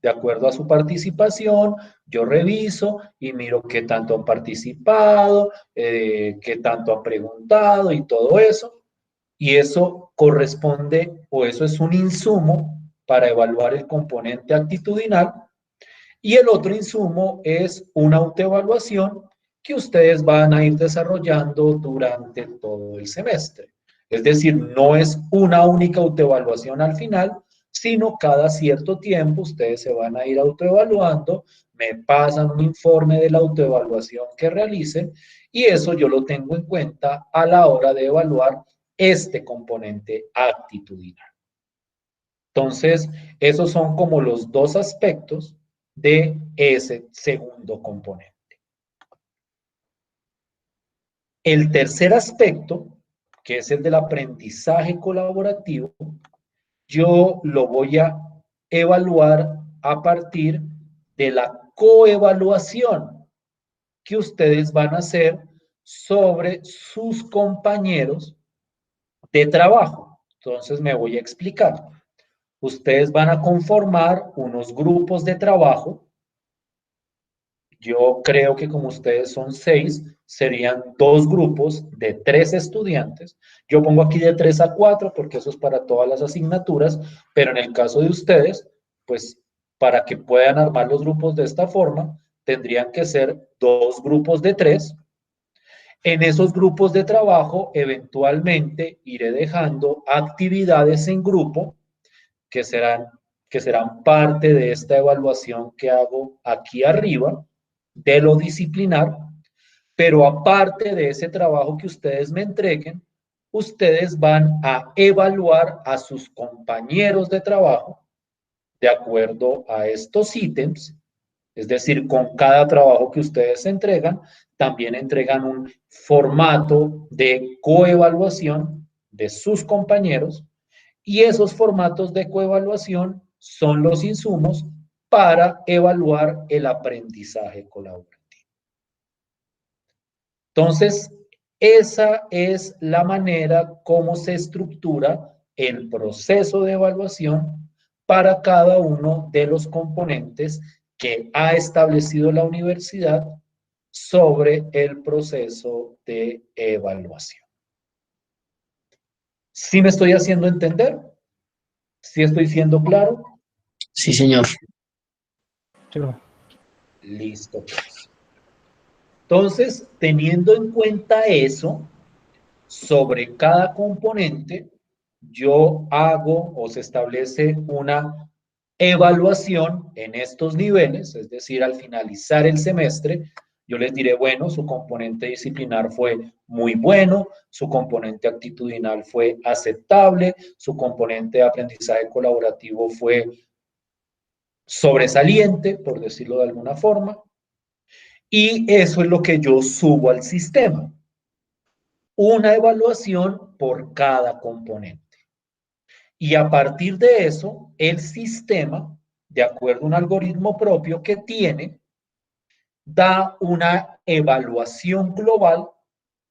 Speaker 1: De acuerdo a su participación, yo reviso y miro qué tanto han participado, qué tanto han preguntado y todo eso. Y eso corresponde, o eso es un insumo para evaluar el componente actitudinal. Y el otro insumo es una autoevaluación que ustedes van a ir desarrollando durante todo el semestre. Es decir, no es una única autoevaluación al final, sino cada cierto tiempo ustedes se van a ir autoevaluando, me pasan un informe de la autoevaluación que realicen y eso yo lo tengo en cuenta a la hora de evaluar este componente actitudinal. Entonces, esos son como los dos aspectos de ese segundo componente. El tercer aspecto, que es el del aprendizaje colaborativo, yo lo voy a evaluar a partir de la coevaluación que ustedes van a hacer sobre sus compañeros de trabajo. Entonces me voy a explicar. Ustedes van a conformar unos grupos de trabajo. Yo creo que como ustedes son 6, serían 2 grupos de 3 estudiantes. Yo pongo aquí de 3 a 4 porque eso es para todas las asignaturas, pero en el caso de ustedes, pues para que puedan armar los grupos de esta forma, tendrían que ser 2 grupos de 3. En esos grupos de trabajo, eventualmente iré dejando actividades en grupo que serán parte de esta evaluación que hago aquí arriba, de lo disciplinar, pero aparte de ese trabajo que ustedes me entreguen, ustedes van a evaluar a sus compañeros de trabajo de acuerdo a estos ítems, es decir, con cada trabajo que ustedes entregan, también entregan un formato de coevaluación de sus compañeros y esos formatos de coevaluación son los insumos para evaluar el aprendizaje colaborativo. Entonces, esa es la manera como se estructura el proceso de evaluación para cada uno de los componentes que ha establecido la universidad sobre el proceso de evaluación. ¿Sí me estoy haciendo entender? ¿Sí estoy siendo claro?
Speaker 3: Sí, señor.
Speaker 1: Listo, pues. Entonces, teniendo en cuenta eso, sobre cada componente, yo hago o se establece una evaluación en estos niveles, es decir, al finalizar el semestre, yo les diré, bueno, su componente disciplinar fue muy bueno, su componente actitudinal fue aceptable, su componente de aprendizaje colaborativo fue sobresaliente, por decirlo de alguna forma, Y eso es lo que yo subo al sistema. Una evaluación por cada componente. Y a partir de eso, el sistema, de acuerdo a un algoritmo propio que tiene, da una evaluación global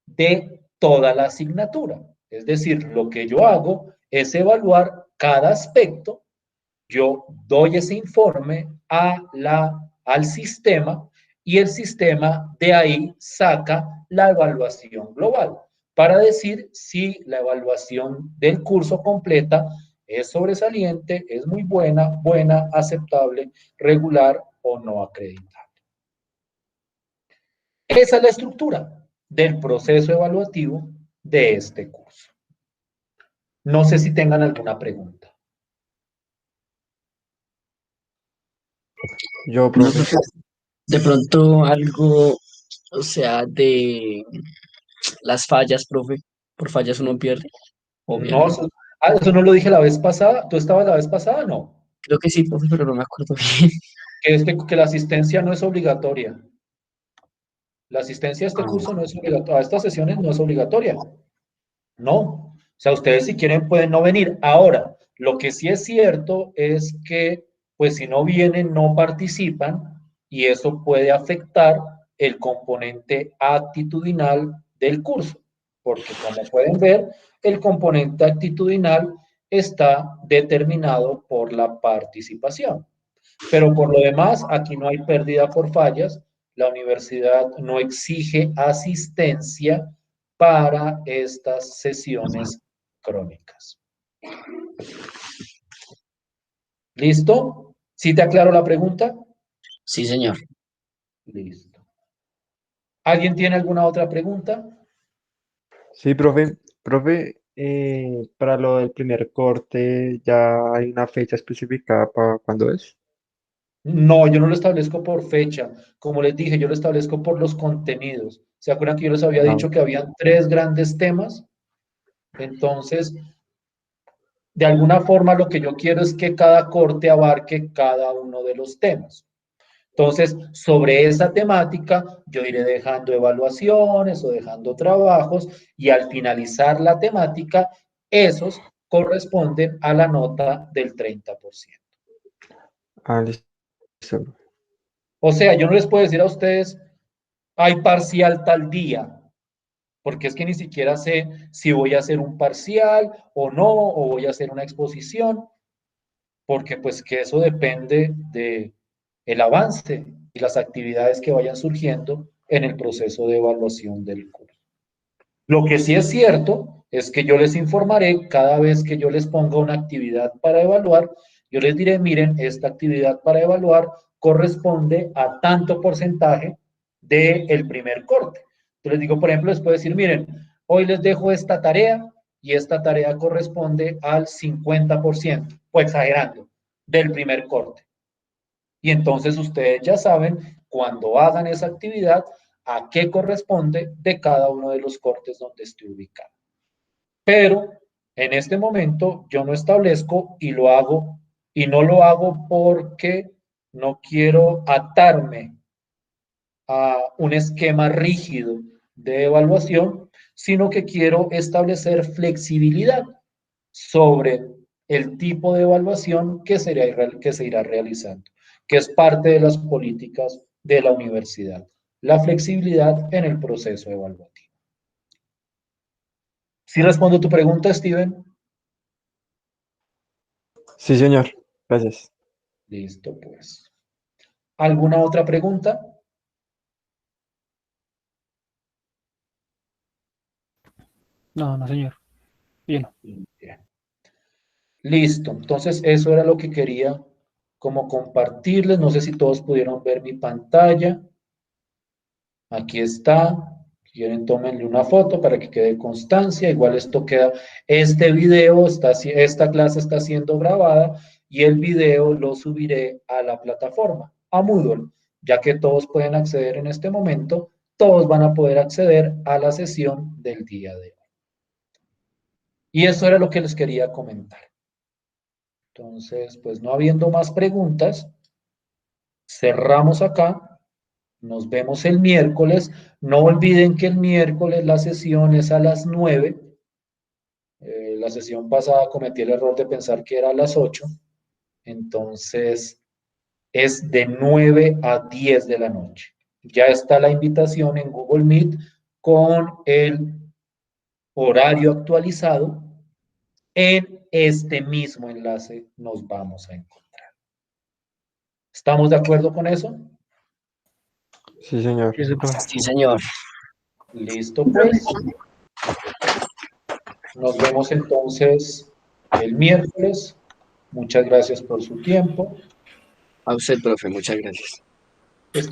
Speaker 1: de toda la asignatura. Es decir, lo que yo hago es evaluar cada aspecto, yo doy ese informe al sistema y el sistema de ahí saca la evaluación global para decir si la evaluación del curso completa es sobresaliente, es muy buena, buena, aceptable, regular o no acreditada. Esa es la estructura del proceso evaluativo de este curso. No sé si tengan alguna pregunta.
Speaker 7: Yo,
Speaker 3: No,
Speaker 7: profe.
Speaker 3: profe, de pronto algo, o sea, de las fallas, profe, por fallas uno pierde, o
Speaker 1: No,
Speaker 3: bien.
Speaker 1: eso no lo dije la vez pasada. ¿Tú estabas la vez pasada? No.
Speaker 3: Creo que sí, profe, pero no me acuerdo bien.
Speaker 1: Que la asistencia no es obligatoria. La asistencia a este
Speaker 3: Ah,
Speaker 1: curso no es obligatoria, a estas sesiones no es obligatoria. No. O sea, ustedes si quieren pueden no venir. Ahora, lo que sí es cierto es que, pues si no vienen, no participan y eso puede afectar el componente actitudinal del curso. Porque como pueden ver, el componente actitudinal está determinado por la participación. Pero por lo demás, aquí no hay pérdida por fallas. La universidad no exige asistencia para estas sesiones crónicas. ¿Listo? ¿Sí te aclaro la pregunta?
Speaker 3: sí, señor.
Speaker 1: Listo. ¿Alguien tiene alguna otra pregunta?
Speaker 7: Sí, profe. Profe, para lo del primer corte, ¿ya hay una fecha especificada para cuándo es?
Speaker 1: No, yo no lo establezco por fecha. Como les dije, yo lo establezco por los contenidos. ¿Se acuerdan que yo les había
Speaker 7: Ah,
Speaker 1: dicho que habían 3 grandes temas? Entonces, de alguna forma lo que yo quiero es que cada corte abarque cada uno de los temas. Entonces, sobre esa temática, yo iré dejando evaluaciones o dejando trabajos y al finalizar la temática, esos corresponden a la nota del 30%.
Speaker 7: listo.
Speaker 1: O sea, yo no les puedo decir a ustedes, hay parcial tal día, porque es que ni siquiera sé si voy a hacer un parcial o no, o voy a hacer una exposición, porque pues que eso depende de el avance y las actividades que vayan surgiendo en el proceso de evaluación del curso. Lo que sí es cierto es que yo les informaré cada vez que yo les ponga una actividad para evaluar, yo les diré, miren, esta actividad para evaluar corresponde a tanto porcentaje del primer corte. Yo les digo, por ejemplo, les puedo decir, miren, hoy les dejo esta tarea y esta tarea corresponde al 50%, o exagerando, del primer corte. Y entonces ustedes ya saben, cuando hagan esa actividad, a qué corresponde de cada uno de los cortes donde esté ubicado. Pero en este momento yo no establezco y lo hago, y no lo hago porque no quiero atarme a un esquema rígido de evaluación, sino que quiero establecer flexibilidad sobre el tipo de evaluación que se irá realizando, que es parte de las políticas de la universidad, la flexibilidad en el proceso evaluativo. ¿Sí respondo tu pregunta, Steven?
Speaker 7: Sí, señor. Gracias.
Speaker 1: Listo, pues. ¿Alguna otra pregunta?
Speaker 4: No, no, señor. Bien.
Speaker 1: Bien. Listo, entonces eso era lo que quería como compartirles. No sé si todos pudieron ver mi pantalla. Aquí está. Si quieren, tómenle una foto para que quede constancia. Igual esto queda. Este video esta clase está siendo grabada y el video lo subiré a la plataforma, a Moodle, ya que todos pueden acceder en este momento. Todos van a poder acceder a la sesión del día de hoy. Y eso era lo que les quería comentar. Entonces, pues no habiendo más preguntas, cerramos acá Nos vemos el miércoles. No olviden que el miércoles la sesión es a las 9. La sesión pasada cometí el error de pensar que era a las 8. Entonces, es de 9 a 10 de la noche. Ya está la invitación en Google Meet con el horario actualizado. En este mismo enlace nos vamos a encontrar. ¿Estamos de acuerdo con eso?
Speaker 7: Sí, señor.
Speaker 4: Sí, profe.
Speaker 3: Sí, señor.
Speaker 1: Listo, pues. Nos vemos entonces el miércoles. Muchas gracias por su tiempo.
Speaker 3: A usted, profe, muchas gracias.
Speaker 1: Que estén